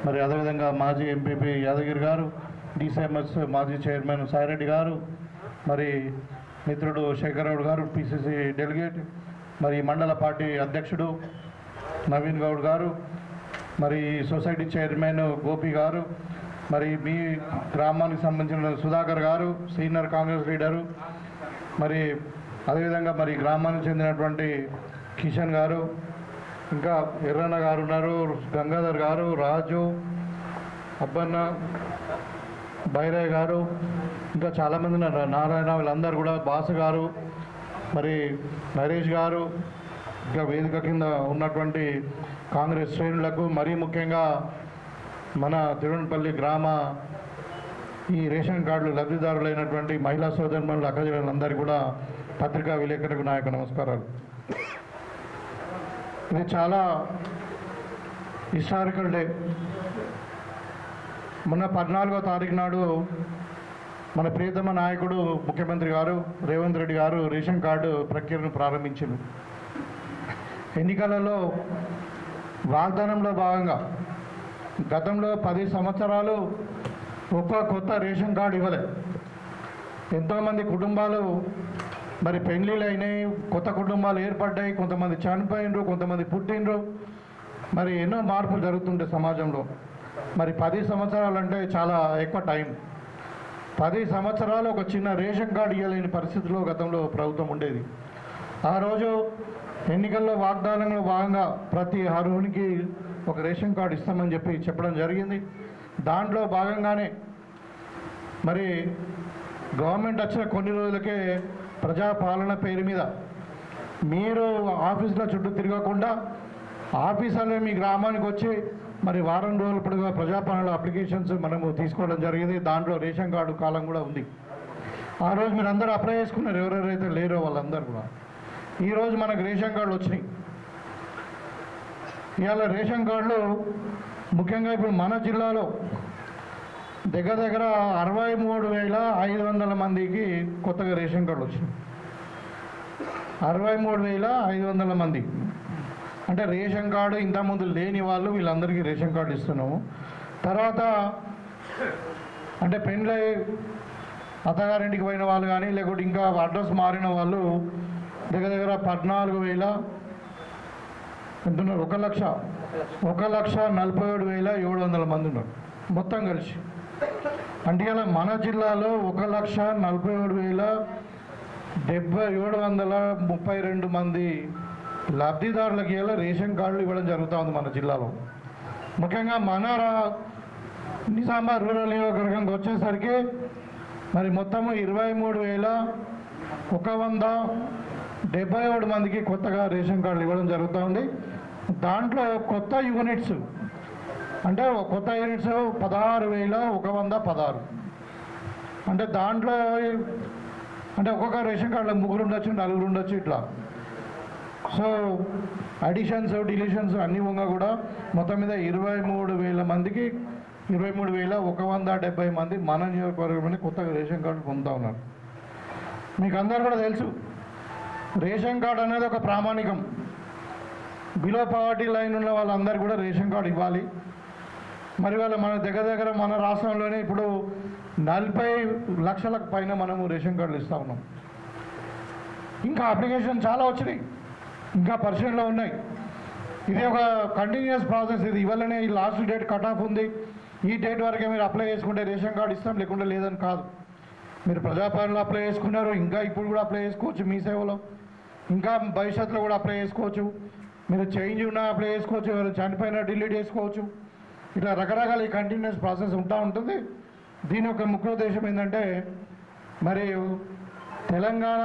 మరి అదేవిధంగా మాజీ ఎంపీపీ యాదగిరి గారు, డీసీఎంఎస్ మాజీ చైర్మన్ సాయిరెడ్డి గారు, మరి మిత్రుడు శేఖర్ గౌడ్ గారు, పిసిసి డెలిగేట్, మరి మండల పార్టీ అధ్యక్షుడు నవీన్ గౌడ్ గారు, మరి సొసైటీ చైర్మన్ గోపి గారు, మరి మీ గ్రామానికి సంబంధించిన సుధాకర్ గారు సీనియర్ కాంగ్రెస్ లీడరు, మరి అదేవిధంగా మరి గ్రామానికి చెందినటువంటి కిషన్ గారు, ఇంకా ఎర్రన్న గారు ఉన్నారు, గంగాధర్ గారు, రాజు, అబ్బన్న, బైరయ్య గారు, ఇంకా చాలామంది నారాయణ, వీళ్ళందరూ కూడా, బాసు గారు, మరి నరేష్ గారు, ఇంకా వేదిక కింద ఉన్నటువంటి కాంగ్రెస్ శ్రేణులకు, మరీ ముఖ్యంగా మన తిరువనపల్లి గ్రామ ఈ రేషన్ కార్డులు లబ్ధిదారులైనటువంటి మహిళా సోదరుమణులు అక్కజనులందరికీ కూడా పత్రికా విలేకరులకు నా యొక్క నమస్కారాలు. ఇది చాలా హిస్టారికల్ డే. మొన్న 14వ తారీఖు నాడు మన ప్రియతమ నాయకుడు ముఖ్యమంత్రి గారు రేవంత్ రెడ్డి గారు రేషన్ కార్డు ప్రక్రియను ప్రారంభించారు. ఎన్నికలలో వాగ్దానంలో భాగంగా గతంలో 10 సంవత్సరాలు ఒక్క కొత్త రేషన్ కార్డు ఇవ్వలే. ఎంతోమంది కుటుంబాలు మరి పెళ్ళిళ్ళు అయినాయి, కొత్త కుటుంబాలు ఏర్పడ్డాయి, కొంతమంది చనిపోయినరు, కొంతమంది పుట్టినరు, మరి ఎన్నో మార్పులు జరుగుతుంటాయి సమాజంలో. మరి 10 సంవత్సరాలు అంటే చాలా ఎక్కువ టైం. 10 సంవత్సరాలు ఒక చిన్న రేషన్ కార్డు ఇవ్వలేని పరిస్థితిలో గతంలో ప్రభుత్వం ఉండేది. ఆ రోజు ఎన్నికల్లో వాగ్దానంలో భాగంగా ప్రతి అర్హునికి ఒక రేషన్ కార్డు ఇస్తామని చెప్పడం జరిగింది. దాంట్లో భాగంగానే మరి గవర్నమెంట్ వచ్చిన కొన్ని రోజులకే ప్రజాపాలన పేరు మీద మీరు ఆఫీసుల చుట్టూ తిరగకుండా ఆఫీసర్లే మీ గ్రామానికి వచ్చి మరి వారం రోజుల పొడుగుగా ప్రజాపాలన అప్లికేషన్స్ మనము తీసుకోవడం జరిగింది. దాంట్లో రేషన్ కార్డు కాలం కూడా ఉంది. ఆ రోజు మీరు అందరూ అప్లై చేసుకున్నారు, ఎవరెవరైతే లేరో వాళ్ళందరూ కూడా. ఈరోజు మనకు రేషన్ కార్డులు వచ్చినాయి. ఇవాళ రేషన్ కార్డులు ముఖ్యంగా ఇప్పుడు మన జిల్లాలో దగ్గర 63,500 మందికి కొత్తగా రేషన్ కార్డు వచ్చింది. 63,500 మంది అంటే రేషన్ కార్డు ఇంతకుముందు లేని వాళ్ళు వీళ్ళందరికీ రేషన్ కార్డు ఇస్తున్నాము. తర్వాత అంటే పెళ్ళై అత్తగారింటికి పోయిన వాళ్ళు కానీ లేకుంటే ఇంకా అడ్రస్ మారిన వాళ్ళు దగ్గర 14,000 ఎంతున్నారు, 1,47,700 మంది ఉన్నారు మొత్తం కలిసి. అంటే ఇలా మన జిల్లాలో 1,47,732 మంది లబ్ధిదారులకి ఇలా రేషన్ కార్డులు ఇవ్వడం జరుగుతూ ఉంది మన జిల్లాలో. ముఖ్యంగా మన నిజామాబాద్ రూరల్ నియోజకవర్గంకి వచ్చేసరికి మరి మొత్తము 23,177 మందికి కొత్తగా రేషన్ కార్డులు ఇవ్వడం జరుగుతూ ఉంది. దాంట్లో కొత్త యూనిట్స్ అంటే కొత్త యూనిట్స్ 16,116. అంటే దాంట్లో అంటే ఒక్కొక్క రేషన్ కార్డులో 3 ఉండొచ్చు, 4 ఉండొచ్చు ఇట్లా. సో అడిషన్స్ డిలీషన్స్ అన్నీ ఉంగా కూడా మొత్తం మీద 23,000 మందికి 23,170 మంది మన నియోజకవర్గంలో కొత్తగా రేషన్ కార్డులు పొందుతూ ఉన్నారు. మీకు అందరూ కూడా తెలుసు రేషన్ కార్డు అనేది ఒక ప్రామాణికం. బిలో పవర్టీ లైన్ ఉన్న వాళ్ళందరూ కూడా రేషన్ కార్డు ఇవ్వాలి. మరి వాళ్ళ మన దగ్గర మన రాష్ట్రంలోనే ఇప్పుడు 40 లక్షలకు పైన మనము రేషన్ కార్డులు ఇస్తూ ఉన్నాం. ఇంకా అప్లికేషన్ చాలా వచ్చినాయి, ఇంకా పరిశీలనలో ఉన్నాయి. ఇది ఒక కంటిన్యూస్ ప్రాసెస్. ఇది ఇవ్వలనే ఈ లాస్ట్ డేట్ కట్ ఆఫ్ ఉంది, ఈ డేట్ వరకే మీరు అప్లై చేసుకుంటే రేషన్ కార్డు ఇస్తాం లేకుంటే లేదని కాదు. మీరు ప్రజాపాలనలో అప్లై చేసుకున్నారు, ఇంకా ఇప్పుడు కూడా అప్లై చేసుకోవచ్చు మీ సేవలో, ఇంకా భవిష్యత్తులో కూడా అప్లై చేసుకోవచ్చు. మీరు చేంజ్ ఉన్నా అప్లై చేసుకోవచ్చు, ఎవరు చనిపోయినా డిలీట్ చేసుకోవచ్చు. ఇట్లా రకరకాల ఈ కంటిన్యూస్ ప్రాసెస్ ఉంటుంది. దీని యొక్క ముఖ్య ఉద్దేశం ఏంటంటే మరి తెలంగాణ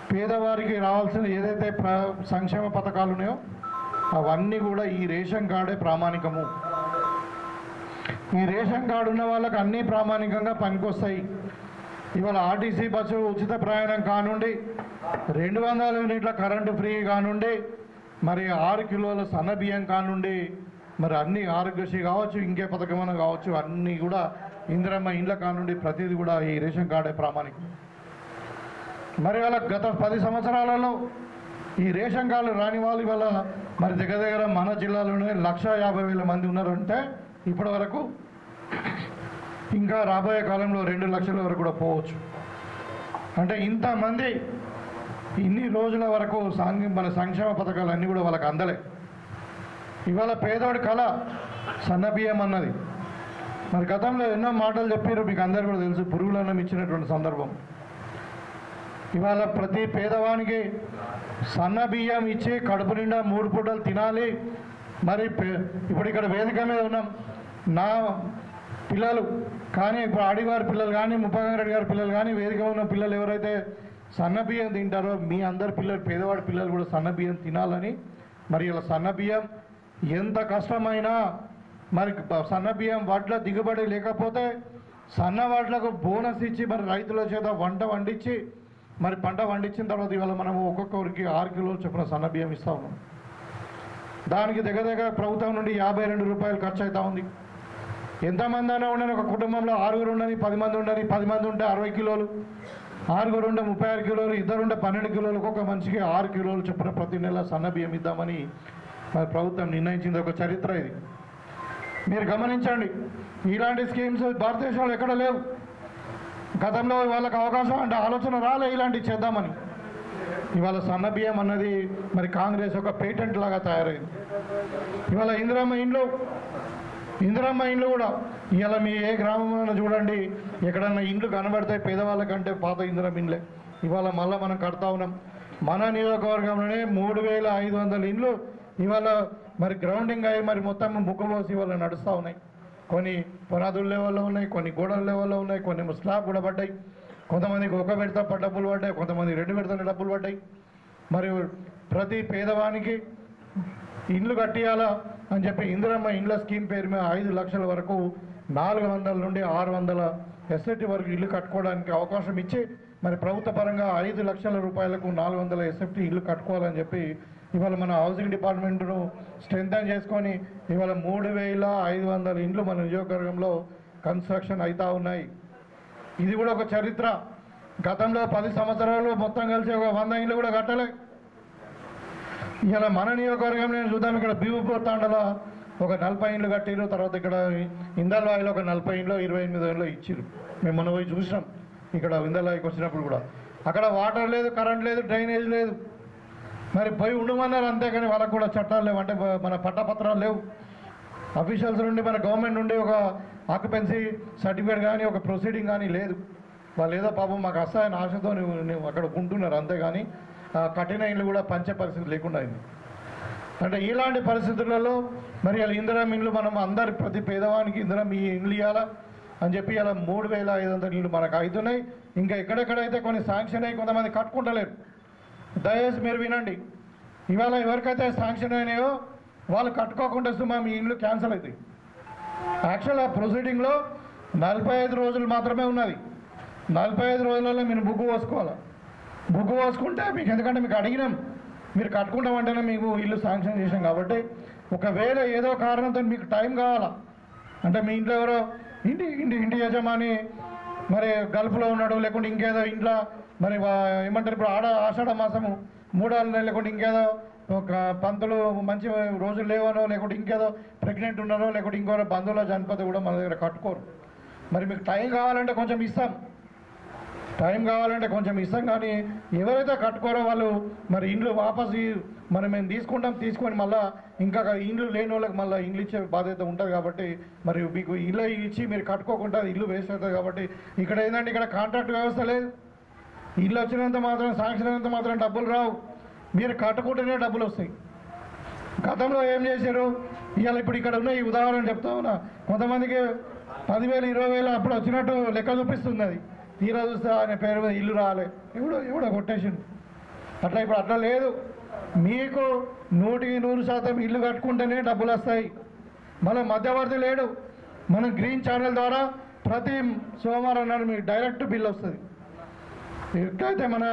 పేదవారికి రావాల్సిన ఏదైతే సంక్షేమ పథకాలు ఉన్నాయో అవన్నీ కూడా ఈ రేషన్ కార్డే ప్రామాణికము. ఈ రేషన్ కార్డు ఉన్న వాళ్ళకి అన్నీ ప్రామాణికంగా పనికొస్తాయి. ఇవాళ ఆర్టీసీ బస్సు ఉచిత ప్రయాణం కానుండి, 200 యూనిట్ల కరెంటు ఫ్రీ కానుండి, మరి 6 కిలోల సన్న బియ్యం కానుండి, మరి అన్ని ఆరోగ్యశ్రీ కావచ్చు, ఇంకే పథకమైన కావచ్చు, అన్నీ కూడా ఇందిరమ్మ ఇండ్ల కానుండి ప్రతిదీ కూడా ఈ రేషన్ కార్డే ప్రామాణికం. మరి వాళ్ళ గత 10 సంవత్సరాలలో ఈ రేషన్ కార్డులు రాని వాళ్ళు ఇవాళ మరి దగ్గర మన జిల్లాలోనే 1,50,000 మంది ఉన్నారంటే ఇప్పటి వరకు ఇంకా రాబోయే కాలంలో 2 లక్షల వరకు కూడా పోవచ్చు. అంటే ఇంతమంది ఇన్ని రోజుల వరకు మన సంక్షేమ పథకాలు అన్నీ కూడా వాళ్ళకి అందలే. ఇవాళ పేదోడి కళ సన్నబియ్యం అన్నది. మరి గతంలో ఎన్నో మాటలు చెప్పారు, మీకు అందరు కూడా తెలుసు. పురుగులన్నం ఇచ్చినటువంటి సందర్భం. ఇవాళ ప్రతి పేదవానికి సన్నబియ్యం ఇచ్చి కడుపు నిండా 3 పూటలు తినాలి. మరి ఇప్పుడు ఇక్కడ వేదిక మీద ఉన్నాం, నా పిల్లలు కానీ, ఇప్పుడు ఆడిగారి పిల్లలు కానీ, ముప్పగారెడ్డి గారి పిల్లలు కానీ, వేదిక ఉన్న పిల్లలు ఎవరైతే సన్నబియ్యం తింటారో, మీ అందరి పిల్లలు, పేదవాడి పిల్లలు కూడా సన్నబియ్యం తినాలని. మరి ఇలా సన్నబియ్యం ఎంత కష్టమైనా, మరి సన్నబియ్యం వడ్ల దిగుబడి లేకపోతే సన్న వడ్లకు బోనస్ ఇచ్చి మరి రైతుల చేత వంట వండించి, మరి పంట వండించిన తర్వాత ఇవాళ మనము ఒక్కొక్కరికి 6 కిలోలు చొప్పున సన్నబియ్యం ఇస్తా ఉన్నాం. దానికి దగ్గర ప్రభుత్వం నుండి 52 రూపాయలు ఖర్చు అవుతా ఉంది. ఎంతమంది అయినా ఉండని, ఒక కుటుంబంలో 6 ఉండని, 10 మంది ఉండని, 10 మంది ఉంటే 60 కిలోలు, 6 ఉంటే 36 కిలోలు, 2 ఉంటే 12 కిలోలు, ఒక్కొక్క మనిషికి 6 కిలోలు చొప్పున ప్రతి నెల సన్నబియ్యం ఇద్దామని మరి ప్రభుత్వం నిర్ణయించింది. ఒక చరిత్ర ఇది. మీరు గమనించండి, ఇలాంటి స్కీమ్స్ భారతదేశంలో ఎక్కడ లేవు. గతంలో వాళ్ళకి అవకాశం అంటే ఆలోచన రాలే ఇలాంటివి చేద్దామని. ఇవాళ సన్నబియ్యం అన్నది మరి కాంగ్రెస్ ఒక పేటెంట్ లాగా తయారైంది. ఇవాళ ఇందిరమ్మ ఇండ్లు కూడా ఇవాళ మీ ఏ గ్రామంలో చూడండి, ఎక్కడన్నా ఇండ్లు కనబడతాయి పేదవాళ్ళకంటే పాత ఇందిరమ్మ ఇండ్లే ఇవాళ మళ్ళీ మనం కడతా ఉన్నాం. మన నియోజకవర్గంలోనే 3500 ఇండ్లు ఇవాళ మరి గ్రౌండింగ్ అయ్యి మరి మొత్తం ముక్కుపోసి ఇవాళ నడుస్తూ ఉన్నాయి. కొన్ని పునాదుల లెవెల్లో ఉన్నాయి, కొన్ని గోడల లెవెల్లో ఉన్నాయి, కొన్ని స్లాబ్ కూడా పడ్డాయి. కొంతమందికి 1 విడత డబ్బులు పడ్డాయి, కొంతమంది 2 విడతల డబ్బులు పడ్డాయి. మరి ప్రతి పేదవానికి ఇండ్లు కట్టియాలా అని చెప్పి ఇందిరమ్మ ఇండ్ల స్కీమ్ పేరు మీద 5 లక్షల వరకు 400 నుండి 600 ఎస్ఎఫ్టీ వరకు ఇల్లు కట్టుకోవడానికి అవకాశం ఇచ్చి మరి ప్రభుత్వ పరంగా 5 లక్షల రూపాయలకు 400 ఎస్ఎఫ్టీ ఇల్లు కట్టుకోవాలని చెప్పి ఇవాళ మన హౌసింగ్ డిపార్ట్మెంట్ను స్ట్రెంథన్ చేసుకొని ఇవాళ 3500 ఇండ్లు మన నియోజకవర్గంలో కన్స్ట్రక్షన్ అవుతూ ఉన్నాయి. ఇది కూడా ఒక చరిత్ర. గతంలో 10 సంవత్సరాలు మొత్తం కలిసి ఒక 100 ఇండ్లు కూడా కట్టలే. ఇలా మన నియోజకవర్గంలో చూద్దాం, ఇక్కడ బీవుపూర్ తాండలో ఒక 40 ఇండ్లు కట్టిరు. తర్వాత ఇక్కడ ఇందల్వాయిలో ఒక 40 ఇండ్లు 28 ఇండ్లు ఇచ్చిరు. మేము మొన్న పోయి చూసినాం. ఇక్కడ ఇందల్వాయికి వచ్చినప్పుడు కూడా అక్కడ వాటర్ లేదు, కరెంట్ లేదు, డ్రైనేజ్ లేదు. మరి పోయి ఉండమన్నారు అంతేకాని వాళ్ళకు కూడా చట్టాలు లేవు, అంటే మన పట్టపత్రాలు లేవు. అఫీషియల్స్ నుండి మన గవర్నమెంట్ నుండి ఒక ఆక్యుపెన్సీ సర్టిఫికేట్ కానీ ఒక ప్రొసీడింగ్ కానీ లేదు. వాళ్ళు ఏదో పాపం మాకు వస్తాయని ఆశతో అక్కడ ఉంటున్నారు అంతేగాని కఠిన ఇండ్లు కూడా పంచే పరిస్థితి లేకుండా అయింది. అంటే ఇలాంటి పరిస్థితులలో మరి అలా ఇందిరమ్మ ఇండ్లు మనం అందరి ప్రతి పేదవానికి ఇందిరమ్మ ఈ ఇండ్లు ఇవ్వాలా అని చెప్పి అలా 3500 ఇండ్లు మనకు అవుతున్నాయి. ఇంకా ఎక్కడెక్కడైతే కొన్ని శాంక్షన్ అయ్యి కొంతమంది కట్టుకుంటలేరు. దయచేసి మీరు వినండి, ఇవాళ ఎవరికైతే శాంక్షన్ అయినాయో వాళ్ళు కట్టుకోకుండా సుమా మీ ఇండ్లు క్యాన్సిల్ అవుతాయి. యాక్చువల్గా ప్రొసీడింగ్లో 45 రోజులు మాత్రమే ఉన్నది. 45 రోజులలో మీరు బుక్ పోసుకోవాలి. బుక్ పోసుకుంటే మీకు, ఎందుకంటే మీకు అడిగినాం, మీరు కట్టుకుంటామంటేనే మీకు ఇల్లు శాంక్షన్ చేసాం. కాబట్టి ఒకవేళ ఏదో కారణంతో మీకు టైం కావాలా అంటే మీ ఇంట్లో ఎవరో ఇంటి యజమాని మరి గల్ఫ్లో ఉన్నాడు, లేకుంటే ఇంకేదో ఇంట్లో మరి ఏమంటారు ఇప్పుడు ఆషాఢ మాసము 3 నెలలు, లేకుంటే ఇంకేదో ఒక పంతులు మంచి రోజులు లేవనో, లేకుంటే ఇంకేదో ప్రెగ్నెంట్ ఉన్నారో, లేకుంటే ఇంకో బంధువులో చనిపోతే కూడా మన దగ్గర కట్టుకోరు. మరి మీకు టైం కావాలంటే కొంచెం ఇస్తాం, కానీ ఎవరైతే కట్టుకోరో వాళ్ళు మరి ఇండ్లు వాపసు మేము తీసుకొని మళ్ళీ ఇంకా ఇండ్లు లేని వాళ్ళకి మళ్ళీ ఇండ్లు ఇచ్చే బాధ్యత ఉంటుంది. కాబట్టి మరి మీకు ఇల్లు ఇచ్చి మీరు కట్టుకోకుండా ఇల్లు వేస్ట్ అవుతుంది. కాబట్టి ఇక్కడ ఏంటంటే ఇక్కడ కాంట్రాక్ట్ వ్యవస్థ లేదు. ఇల్లు వచ్చినంత మాత్రం, శాంక్షన్ అయినంత మాత్రం డబ్బులు రావు, మీరు కట్టుకుంటేనే డబ్బులు వస్తాయి. గతంలో ఏం చేశారు, ఇవాళ ఇప్పుడు ఇక్కడ ఉన్న ఈ ఉదాహరణ చెప్తా ఉన్నా, కొంతమందికి 10,000 20,000 అప్పుడు వచ్చినట్టు లెక్క చూపిస్తుంది. అది తీరా చూస్తే ఆయన పేరు మీద ఇల్లు రాలే, ఎవడో కొట్టేసిండు. ఇప్పుడు అట్లా లేదు. మీకు 100% ఇల్లు కట్టుకుంటేనే డబ్బులు వస్తాయి. మళ్ళీ మధ్యవర్తి లేడు. మనం గ్రీన్ ఛానల్ ద్వారా ప్రతి సోమవారం నాడు మీకు డైరెక్ట్ బిల్ వస్తుంది. ఎట్లయితే మన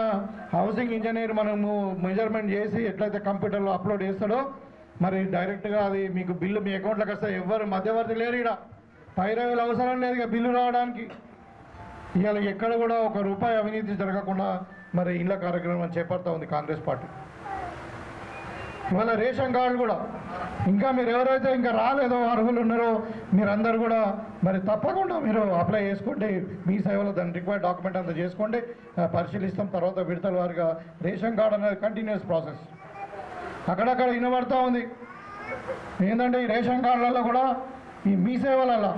హౌసింగ్ ఇంజనీర్ మనము మెజర్మెంట్ చేసి ఎట్లయితే కంప్యూటర్లో అప్లోడ్ చేస్తాడో మరి డైరెక్ట్గా అది మీకు బిల్లు మీ అకౌంట్లోకి వస్తే ఎవరు మధ్యవర్తి లేరు. ఇక్కడ పైరవేలు అవసరం లేదు ఇక బిల్లు రావడానికి. ఇవాళ ఎక్కడ కూడా ₹1 అవినీతి జరగకుండా మరి ఇళ్ళ కార్యక్రమం చేపడతా ఉంది కాంగ్రెస్ పార్టీ. ఇవాళ రేషన్ కార్డులు కూడా ఇంకా మీరు ఎవరైతే ఇంకా రాలేదో అర్హులు ఉన్నారో మీరందరూ కూడా మరి తప్పకుండా మీరు అప్లై చేసుకోండి. మీ సేవలో దాని రిక్వైర్డ్ డాక్యుమెంట్ అంతా చేసుకోండి, పరిశీలిస్తాం. తర్వాత విడతల వారిగా రేషన్ కార్డు అనేది కంటిన్యూస్ ప్రాసెస్. అక్కడక్కడ వినబడుతూ ఉంది ఏంటంటే ఈ రేషన్ కార్డులలో కూడా ఈ మీ సేవలలో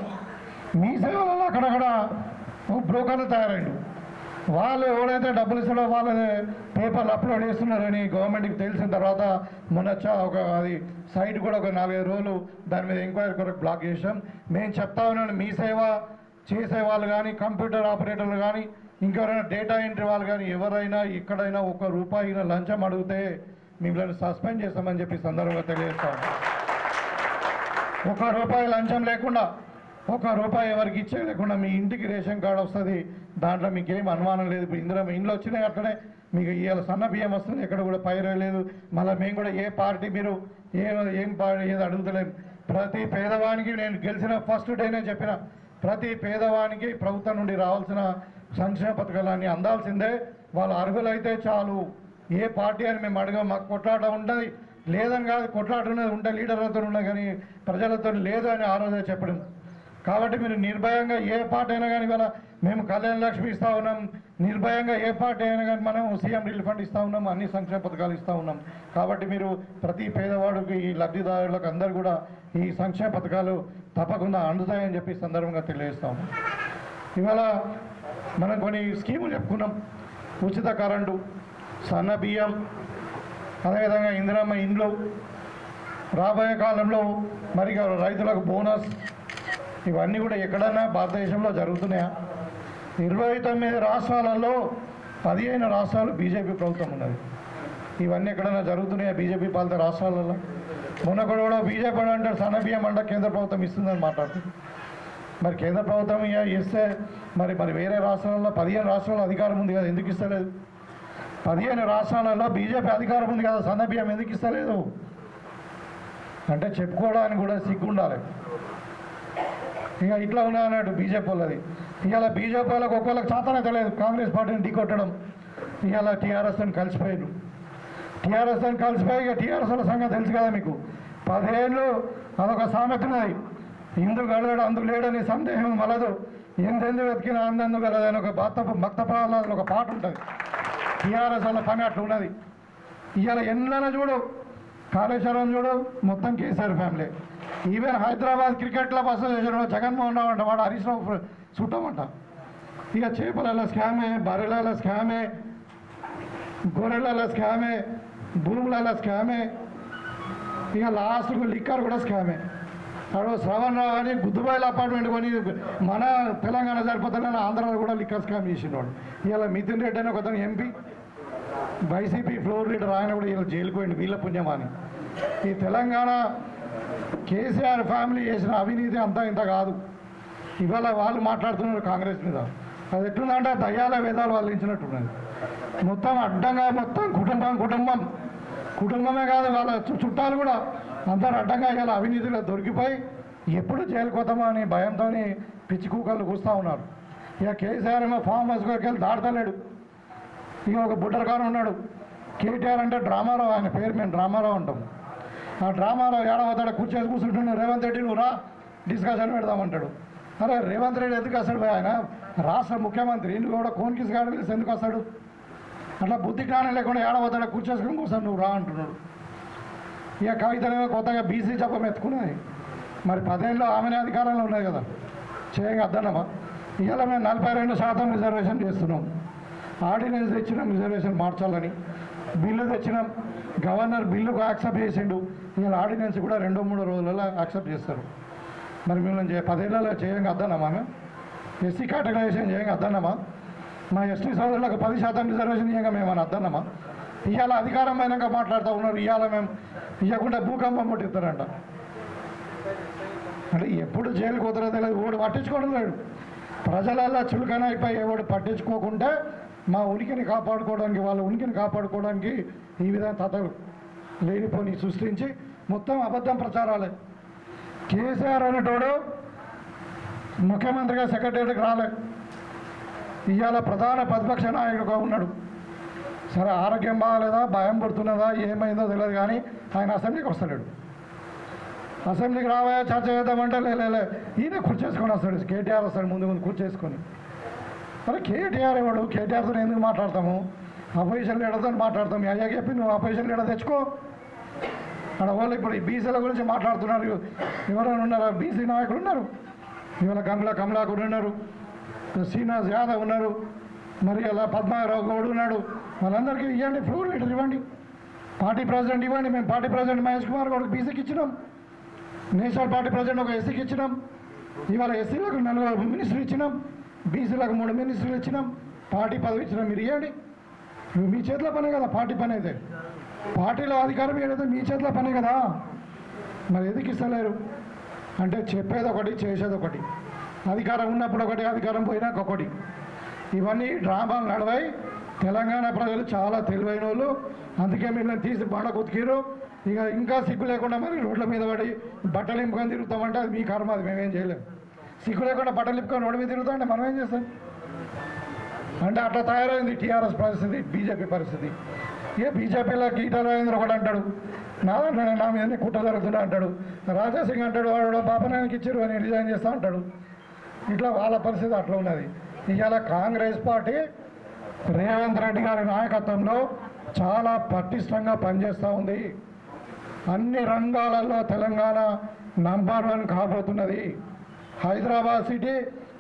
అక్కడక్కడ బ్రోకర్లు తయారైండు. వాళ్ళు ఎవరైతే డబ్బులు ఇస్తాడో వాళ్ళని పేపర్లు అప్లోడ్ చేస్తున్నారని గవర్నమెంట్కి తెలిసిన తర్వాత మొన్న ఒక అది సైట్ కూడా ఒక 4-5 రోజులు దాని మీద ఎంక్వైరీ కొరకు బ్లాక్ చేసాం. మేము చెప్తా ఉన్నాను, మీ సేవ చేసే వాళ్ళు కానీ, కంప్యూటర్ ఆపరేటర్లు కానీ, ఇంకెవరైనా డేటా ఎంట్రీ వాళ్ళు కానీ ఎవరైనా ఎక్కడైనా ₹1 లంచం అడిగితే మిమ్మల్ని సస్పెండ్ చేస్తామని చెప్పి సందర్భంగా తెలియజేస్తాం. ₹1 లంచం లేకుండా, ₹1 ఎవరికి ఇచ్చే లేకుండా మీ ఇంటికి రేషన్ కార్డు వస్తుంది. దాంట్లో మీకేం అనుమానం లేదు. ఇప్పుడు ఇంట్లో వచ్చినాయి అట్లనే మీకు ఇవాళ సన్న బియ్యం వస్తుంది, ఎక్కడ కూడా పైరలేదు. మళ్ళీ మేము కూడా ఏ పార్టీ మీరు ఏది అడుగుతలేము. ప్రతి పేదవానికి నేను గెలిచిన ఫస్ట్ డేనే చెప్పిన, ప్రతి పేదవానికి ప్రభుత్వం నుండి రావాల్సిన సంక్షేమ పథకాలన్నీ అందాల్సిందే. వాళ్ళు అర్హులైతే చాలు. ఏ పార్టీ అని మేము అడగం. మాకు కొట్లాట ఉంటుంది, లేదని కాదు, కొట్లాట ఉన్నది ఉంటే లీడర్లతో ఉన్నది కానీ ప్రజలతో లేదు అని ఆ రోజే చెప్పడం. కాబట్టి మీరు నిర్భయంగా ఏ పార్టీ అయినా కానీ ఇవాళ మేము కళ్యాణ లక్ష్మి ఇస్తూ ఉన్నాం, నిర్భయంగా ఏ పార్టీ అయినా కానీ మనం సీఎం రిలీఫ్ ఫండ్ ఇస్తూ ఉన్నాం, అన్ని సంక్షేమ పథకాలు ఇస్తూ ఉన్నాం. కాబట్టి మీరు ప్రతి పేదవాడికి ఈ లబ్ధిదారులకు అందరూ కూడా ఈ సంక్షేమ పథకాలు తప్పకుండా అందుతాయని చెప్పి సందర్భంగా తెలియజేస్తాం. ఇవాళ మనం కొన్ని స్కీములు చెప్పుకున్నాం. ఉచిత కరెంటు, సన్న బియ్యం, అదేవిధంగా ఇందిరమ్మ ఇండ్లు, రాబోయే కాలంలో మరి రైతులకు బోనస్, ఇవన్నీ కూడా ఎక్కడైనా భారతదేశంలో జరుగుతున్నాయా? 29 రాష్ట్రాలలో 15 రాష్ట్రాలు బీజేపీ ప్రభుత్వం ఉన్నది. ఇవన్నీ ఎక్కడైనా జరుగుతున్నాయా బీజేపీ పాలిత రాష్ట్రాలలో? మొన్న కూడా బీజేపీ అంటే సన్న బియ్యం అంటే కేంద్ర ప్రభుత్వం ఇస్తుందని మాట్లాడుతుంది. మరి కేంద్ర ప్రభుత్వం ఇస్తే మరి వేరే రాష్ట్రాలలో 15 రాష్ట్రాల్లో అధికారం ఉంది కదా, ఎందుకు ఇస్తలేదు? 15 రాష్ట్రాలలో బీజేపీ అధికారం ఉంది కదా, సన్న బియ్యం ఎందుకు ఇస్తలేదు అంటే చెప్పుకోవడానికి కూడా సిగ్గు ఉండాలి. ఇక ఇట్లా ఉన్నా అన్నట్టు బీజేపీ వాళ్ళది. ఇవాళ బీజేపీ వాళ్ళకి ఒక్కొక్కరికి చేతనే తెలియదు కాంగ్రెస్ పార్టీని ఢీకొట్టడం. ఇవాళ టీఆర్ఎస్తో కలిసిపోయారు. టీఆర్ఎస్తో కలిసిపోయి ఇక టీఆర్ఎస్ వాళ్ళ సంగతి తెలుసు కదా మీకు. 10 ఏళ్ళు అదొక సామెత ఉన్నది, ఇందుకు గడలేడు అందుకు లేడని సందేహం మలదు, ఎందెందుకు వెతికినా అందెందుకు గలదని ఒక భక్త ప్రహ్లాదులో ఒక పాట ఉంటుంది. టీఆర్ఎస్ వాళ్ళ పని అట్లా ఉన్నది. ఇవాళ ఎన్నైనా చూడు, కాళేశ్వరం చూడు, మొత్తం KCR family. Even Hyderabad cricket club అసోసియేషన్లో జగన్మోహన్ రావు అంట, వాడు హరీష్ రావు చుట్టమంట. ఇక చేపల స్కామే, బర్రెల స్కామే, గొర్రెల స్కామే, భూముల స్కామే, ఇక లాస్ట్కు లిక్కర్ కూడా స్కామే. అక్కడ శ్రవణ్ రావు అని గుద్దుబాయిల అపార్ట్మెంట్ కొని మన తెలంగాణ సరిపోతానని ఆంధ్రాలో కూడా లిక్కర్ స్కామ్ చేసినవాడు. ఇవాళ మిథున్ రెడ్డి అని ఒకతను ఎంపీ, వైసీపీ ఫ్లోర్ లీడర్, ఆయన కూడా ఇలా జైలుకు పోయింది వీళ్ళ పుణ్యమాని. ఈ తెలంగాణ కేసీఆర్ ఫ్యామిలీ చేసిన అవినీతి అంతా ఇంత కాదు. ఇవాళ వాళ్ళు మాట్లాడుతున్నారు కాంగ్రెస్ మీద. అది ఎట్లుందంటే దయ్యాల వేదాలు వాళ్ళు ఇచ్చినట్టున్నది. మొత్తం అడ్డంగా మొత్తం కుటుంబమే కాదు వాళ్ళ చుట్టాలు కూడా అందరు అడ్డంగా ఇలా అవినీతిలో దొరికిపోయి ఎప్పుడు జైలుకు పోతామో అని భయంతో పిచ్చి కూకళ్ళు కూస్తూ ఉన్నారు. ఇక కేసీఆర్ ఏమో ఫామ్ హౌస్కి వెళ్ళి దాడతలేడు. ఇక ఒక బుడ్డరకారు ఉన్నాడు కేటీఆర్ అంటే డ్రామారావు, ఆయన పేరు మేము డ్రామారావు అంటాం. ఆ డ్రామారావు ఏడవతాడు, కూర్చొని కూర్చుంటున్నాడు, రేవంత్ రెడ్డి నువ్వు రా డిస్కషన్ పెడదామంటాడు. అరే రేవంత్ రెడ్డి ఎందుకు వస్తాడు? ఆయన రాష్ట్ర ముఖ్యమంత్రి, నువ్వు కూడా కోన్కిస్ గాడు తెలిసి ఎందుకు వస్తాడు? అట్లా బుద్ధి జ్ఞానం లేకుండా ఏడవతాడు, కూర్చోసుకుని కూర్చొని నువ్వు రా అంటున్నాడు. ఇక కవితనేమో కొత్తగా బీసీ జపం ఎత్తుకున్నది. మరి 10 ఏళ్ళు ఆమెనే అధికారంలో ఉన్నది కదా, చేయంగా అద్దన్నమా? ఇవాళ మేము 42% రిజర్వేషన్ చేస్తున్నాం. ఆర్డినెన్స్ తెచ్చినాం రిజర్వేషన్ మార్చాలని, బిల్లు తెచ్చినాం, గవర్నర్ బిల్లుకు యాక్సెప్ట్ చేసిండు. ఇవాళ ఆర్డినెన్స్ కూడా 2-3 రోజులలో యాక్సెప్ట్ చేస్తారు. మరి మిమ్మల్ని 10 ఏళ్ళలో చేయంగా అద్దన్నమా? మేము ఎస్సీ కేటగరైజేషన్ చేయంగా అద్దన్నమా? మా ఎస్టీ సోదరులకు 10% రిజర్వేషన్ ఇవ్వగా మేము అని అద్దన్నమా? ఇవాళ అధికారం అయినాక మాట్లాడుతూ ఉన్నారు. ఇవాళ మేము ఇవ్వకుండా భూకంపం పుట్టిస్తారంట. అంటే ఎప్పుడు జైలుకు కుదరదో తెలియదు, ఓడు పట్టించుకోవడం లేడు. ప్రజలలో చులకన అయిపోయి ఎవడు పట్టించుకోకుండా మా ఉనికిని కాపాడుకోవడానికి, వాళ్ళ ఉనికిని కాపాడుకోవడానికి ఈ విధంగా తతలు లేనిపోని సృష్టించి మొత్తం అబద్ధం ప్రచారాలే. కేసీఆర్ అనేటోడు ముఖ్యమంత్రిగా సెక్రటరీకి రాలే, ఇవాళ ప్రధాన ప్రతిపక్ష నాయకుడుగా ఉన్నాడు. సరే ఆరోగ్యం బాగాలేదా, భయం పడుతున్నదా, ఏమైందో తెలియదు కానీ ఆయన అసెంబ్లీకి వస్తలేడు. అసెంబ్లీకి రావా చర్చ చేద్దామంటే లే ఈయన కూర్చేసుకొని వస్తాడు. కేటీఆర్ వస్తాడు ముందు కూర్చేసుకొని. అరే కేటీఆర్ ఎవడు? కేటీఆర్తో ఎందుకు మాట్లాడతాము? అపోజిషన్ లీడర్తో మాట్లాడతాం. అయ్యా చెప్పి నువ్వు అపోజిషన్ లీడర్ తెచ్చుకో. అక్కడ వాళ్ళు ఇప్పుడు ఈ బీసీల గురించి మాట్లాడుతున్నారు. ఎవరైనా ఉన్నారు? బీసీ నాయకులు ఉన్నారు. ఇవాళ గంగుల కమలాకర్ ఉన్నారు, శ్రీనివాస్ యాదవ్ ఉన్నారు, మరి అలా పద్మారావు గౌడ్ ఉన్నాడు. వాళ్ళందరికీ ఇవ్వండి, ఫ్లోర్ లీడర్ ఇవ్వండి, పార్టీ ప్రెసిడెంట్ ఇవ్వండి. మేము పార్టీ ప్రెసిడెంట్ మహేష్ కుమార్ గౌడ్కి బీసీకి ఇచ్చినాం, నేషనల్ పార్టీ ప్రెసిడెంట్ ఒక ఎస్సీకి ఇచ్చినాం. ఇవాళ ఎస్సీలకు 4 మినిస్టర్లు ఇచ్చినాం, బీసీలకు 3 మినిస్టర్లు ఇచ్చినాం, పార్టీ పదవి ఇచ్చినాం. మీరు ఇవ్వండి. మీ చేతిలో పనే కదా పార్టీ పని అయితే. పార్టీలో అధికారం ఏదైతే మీ చేతిలో పనే కదా. మరి ఎందుకు ఇస్తలేరు అంటే చెప్పేది ఒకటి, చేసేది ఒకటి. అధికారం ఉన్నప్పుడు ఒకటి, అధికారం పోయినాక ఒకటి. ఇవన్నీ డ్రామాలు నడవాయి. తెలంగాణ ప్రజలు చాలా తెలివైన వాళ్ళు. అందుకే మిమ్మల్ని తీసి బండ కుతికిరు. ఇక ఇంకా సిగ్గు లేకుండా మరి రోడ్ల మీద పడి బట్టలు ఇంపుకొని తిరుగుతామంటే అది మీ కర్మ, అది మేమేం చేయలేము. సిగ్గు లేకుండా బట్టలు ఇంపుకొని రోడ్డు మీద తిరుగుతామంటే మనం ఏం చేస్తాం? అంటే అట్లా తయారైంది టీఆర్ఎస్ పరిస్థితి, బీజేపీ పరిస్థితి. ఏ బీజేపీలో గీటా రాజేంద్ర ఒకటి అంటాడు, నా మీదనే కుట్ర జరుగుతున్నా అంటాడు. రాజాసింగ్ అంటాడు, వాడు పాపనానికి ఇచ్చారు అని రిజైన్ చేస్తా అంటాడు. ఇట్లా వాళ్ళ పరిస్థితి అట్లా ఉన్నది. ఇవాళ కాంగ్రెస్ పార్టీ రేవంత్ రెడ్డి గారి నాయకత్వంలో చాలా పటిష్టంగా పనిచేస్తూ ఉంది. అన్ని రంగాలలో తెలంగాణ నంబర్ 1 కాబోతున్నది. హైదరాబాద్ సిటీ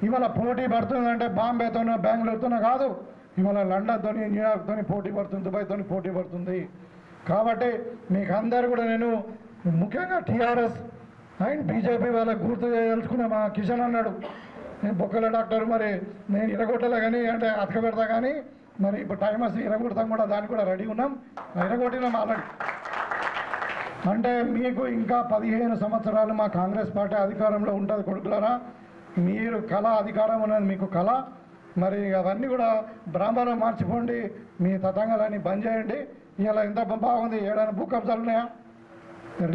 ఇవాళ పోటీ పడుతుందంటే బాంబేతోనో బెంగళూరుతోనో కాదు, ఇవాళ లండన్తోని, న్యూయార్క్తోని పోటీ పడుతుంది, దుబాయ్తోని పోటీ పడుతుంది. కాబట్టి మీకు అందరు కూడా నేను ముఖ్యంగా టీఆర్ఎస్ అండ్ బీజేపీ వాళ్ళకి గుర్తు చేయదలుచుకున్నా. మా కిషన్ అన్నాడు, నేను బొక్కల డాక్టర్, మరి నేను ఇరగొట్టలే కానీ అంటే అతక పెడతా కానీ మరి ఇప్పుడు టైం వస్తే ఇరగొడతాం కూడా, దానికి కూడా రెడీ ఉన్నాం, ఇరగొట్టినాం ఆల్రెడీ. అంటే మీకు ఇంకా 15 సంవత్సరాలు మా కాంగ్రెస్ పార్టీ అధికారంలో ఉంటుంది కొడుకులారా. మీరు కళ, అధికారం అనేది మీకు కళ. మరి అవన్నీ కూడా బ్రాహ్మణం మార్చిపోండి, మీ తతంగాలన్నీ బంద్ చేయండి. ఇలా ఎంత బాగుంది, ఏడైనా భూ కబ్జాలు ఉన్నాయా?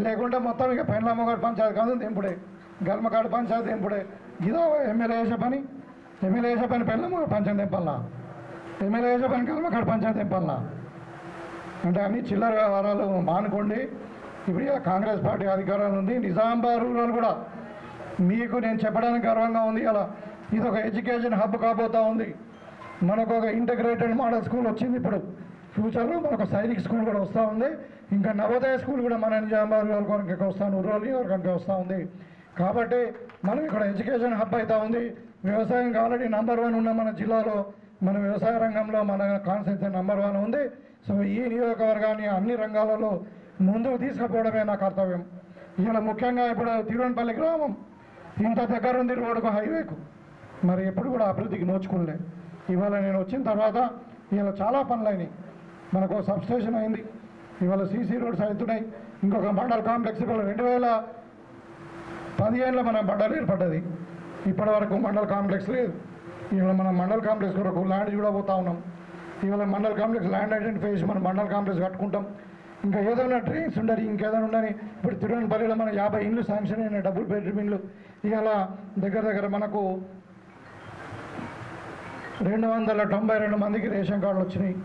లేకుంటే మొత్తం ఇక పెండ్లమ్మగాడు పంచాయతీ కాదు తెంపుడే, గల్మకాడు పంచాయతీ తెంపుడే. ఇదో ఎమ్మెల్యే వేసే పని, ఎమ్మెల్యే వేసే పని పెండ్లమ్మగాడు పంచాయతీ తెంపాలనా? ఎమ్మెల్యే వేసే పని గల్మకాడు పంచాయతీ తెంపాలనా? అంటే అన్ని చిల్లర వ్యవహారాలు మానుకోండి. ఇప్పుడు ఇలా కాంగ్రెస్ పార్టీ అధికారాలు ఉంది. నిజామాబాద్ రూరల్ కూడా మీకు నేను చెప్పడానికి గర్వంగా ఉంది. అలా ఇది ఒక ఎడ్యుకేషన్ హబ్ కాబోతూ ఉంది. మనకు ఒక ఇంటిగ్రేటెడ్ మోడల్ స్కూల్ వచ్చింది. ఇప్పుడు ఫ్యూచర్లో మనకు సైనిక్ స్కూల్ కూడా వస్తూ ఉంది. ఇంకా నవోదయ స్కూల్ కూడా మన నిజామాబాద్ వరకు వస్తాను, రూరల్ నియోజకవర్గానికి వస్తూ ఉంది. కాబట్టి మనం ఇక్కడ ఎడ్యుకేషన్ హబ్ అవుతూ ఉంది. వ్యవసాయం ఆల్రెడీ నంబర్ 1 ఉన్న మన జిల్లాలో, మన వ్యవసాయ రంగంలో మన కాన్స్టిట్యూన్సీ నంబర్ 1 ఉంది. సో ఈ నియోజకవర్గాన్ని అన్ని రంగాలలో ముందుకు తీసుకుపోవడమే నా కర్తవ్యం. ఇలా ముఖ్యంగా ఇప్పుడు తిరువనపల్లి గ్రామం ఇంత దగ్గర ఉంది రోడ్డుకు, హైవేకు, మరి ఎప్పుడు కూడా అభివృద్ధికి నోచుకోలే. ఇవాళ నేను వచ్చిన తర్వాత ఇవాళ చాలా పనులు అయినాయి. మనకు సబ్స్టేషన్ అయింది, ఇవాళ సీసీ రోడ్స్ అవుతున్నాయి. ఇంకొక మండల్ కాంప్లెక్స్ ఇవాళ 2015లో మన మండల్ ఏర్పడ్డది. ఇప్పటి వరకు మండల్ కాంప్లెక్స్ లేదు. ఇవాళ మనం మండల్ కాంప్లెక్స్ కొరకు ల్యాండ్ చూడబోతా ఉన్నాం. ఇవాళ మండల్ కాంప్లెక్స్ ల్యాండ్ ఐడెంటిఫై చేసి మనం మండల్ కాంప్లెక్స్ కట్టుకుంటాం. ఇంకా ఏదైనా డ్రైన్స్ ఉండని, ఇంకేదైనా ఉండని. ఇప్పుడు తిరువనపల్లిలో మన 50 ఇండ్లు శాంక్షన్ అయినాయి, డబుల్ బెడ్రూమ్ ఇండ్లు. ఇవాళ దగ్గర మనకు 292 మందికి రేషన్ కార్డులు వచ్చినాయి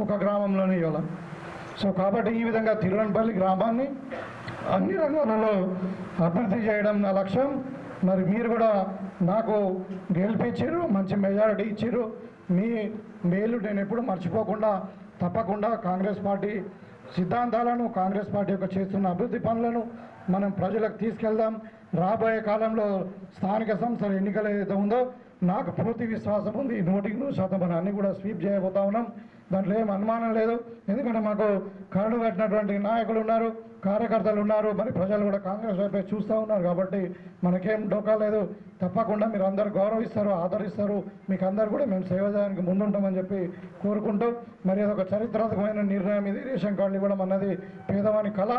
ఒక గ్రామంలోనే ఇవాళ. సో కాబట్టి ఈ విధంగా తిరువనపల్లి గ్రామాన్ని అన్ని రంగాలలో అభివృద్ధి చేయడం నా లక్ష్యం. మరి మీరు కూడా నాకు గెలిపించారు, మంచి మెజారిటీ ఇచ్చారు. మీ మేలు నేను ఎప్పుడు మర్చిపోకుండా తప్పకుండా కాంగ్రెస్ పార్టీ సిద్ధాంతాలను, కాంగ్రెస్ పార్టీ యొక్క చేస్తున్న అభివృద్ధి పనులను మనం ప్రజలకు తీసుకెళ్దాం. రాబోయే కాలంలో స్థానిక సంస్థల ఎన్నికలు ఏదైతే ఉందో నాకు పూర్తి విశ్వాసం ఉంది. 100% మనం అన్ని కూడా స్వీప్ చేయబోతా ఉన్నాం. దాంట్లో ఏం అనుమానం లేదు. ఎందుకంటే మాకు కరుడు పెట్టినటువంటి నాయకులు ఉన్నారు, కార్యకర్తలు ఉన్నారు, మరి ప్రజలు కూడా కాంగ్రెస్ వైపే చూస్తూ ఉన్నారు. కాబట్టి మనకేం డోకా లేదు. తప్పకుండా మీరు అందరూ గౌరవిస్తారు, ఆదరిస్తారు. మీకు అందరూ కూడా మేము సేవ చేయడానికి ముందుంటామని చెప్పి కోరుకుంటూ, మరి అదొక చరిత్రాత్మకమైన నిర్ణయం ఇది. రేషన్ కార్డులు ఇవ్వడం అన్నది పేదవాని కళ.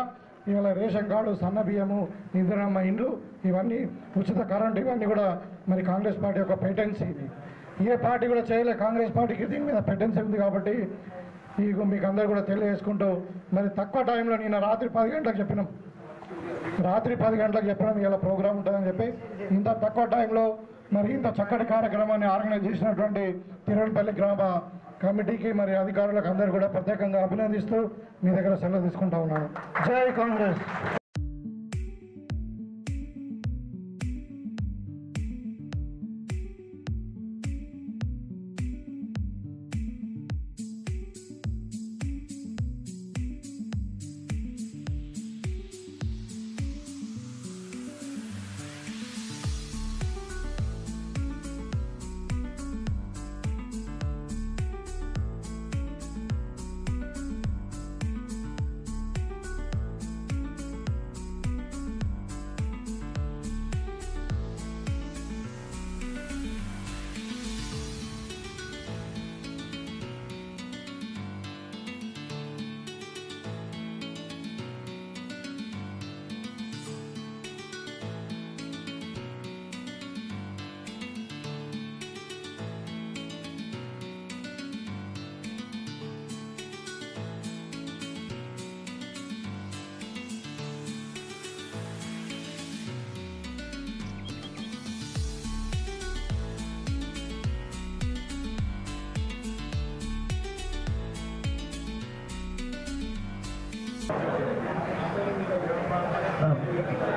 ఇవాళ రేషన్ కార్డు, సన్న బియ్యము, ఇందిరమ్మ ఇండ్లు, ఇవన్నీ ఉచిత కరెంటు, ఇవన్నీ కూడా మరి కాంగ్రెస్ పార్టీ యొక్క పేటెన్సీ. ఇది ఏ పార్టీ కూడా చేయలే. కాంగ్రెస్ పార్టీకి దీని మీద పేటెన్సీ ఉంది. కాబట్టి మీకు అందరూ కూడా తెలియజేసుకుంటూ, మరి తక్కువ టైంలో నిన్న రాత్రి 10 గంటలకు చెప్పినాం, ఇలా ప్రోగ్రామ్ ఉంటుందని చెప్పి ఇంత తక్కువ టైంలో మరి ఇంత చక్కటి కార్యక్రమాన్ని ఆర్గనైజ్ చేసినటువంటి తిరువనపల్లి గ్రామ కమిటీకి మరి అధికారులకు అందరూ కూడా ప్రత్యేకంగా అభినందిస్తూ మీ దగ్గర సెలవు తీసుకుంటా ఉన్నాను. జై కాంగ్రెస్.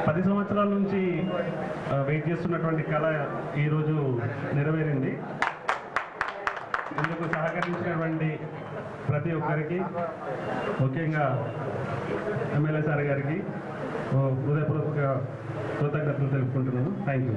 పది సంవత్సరాల నుంచి వెయిట్ చేస్తున్నటువంటి కళ ఈరోజు నెరవేరింది. ఇందుకు సహకరించినటువంటి ప్రతి ఒక్కరికి, ముఖ్యంగా ఎమ్మెల్యే సార్ గారికి హృదయపూర్వక కృతజ్ఞతలు తెలుపుకుంటున్నాను. Thank you.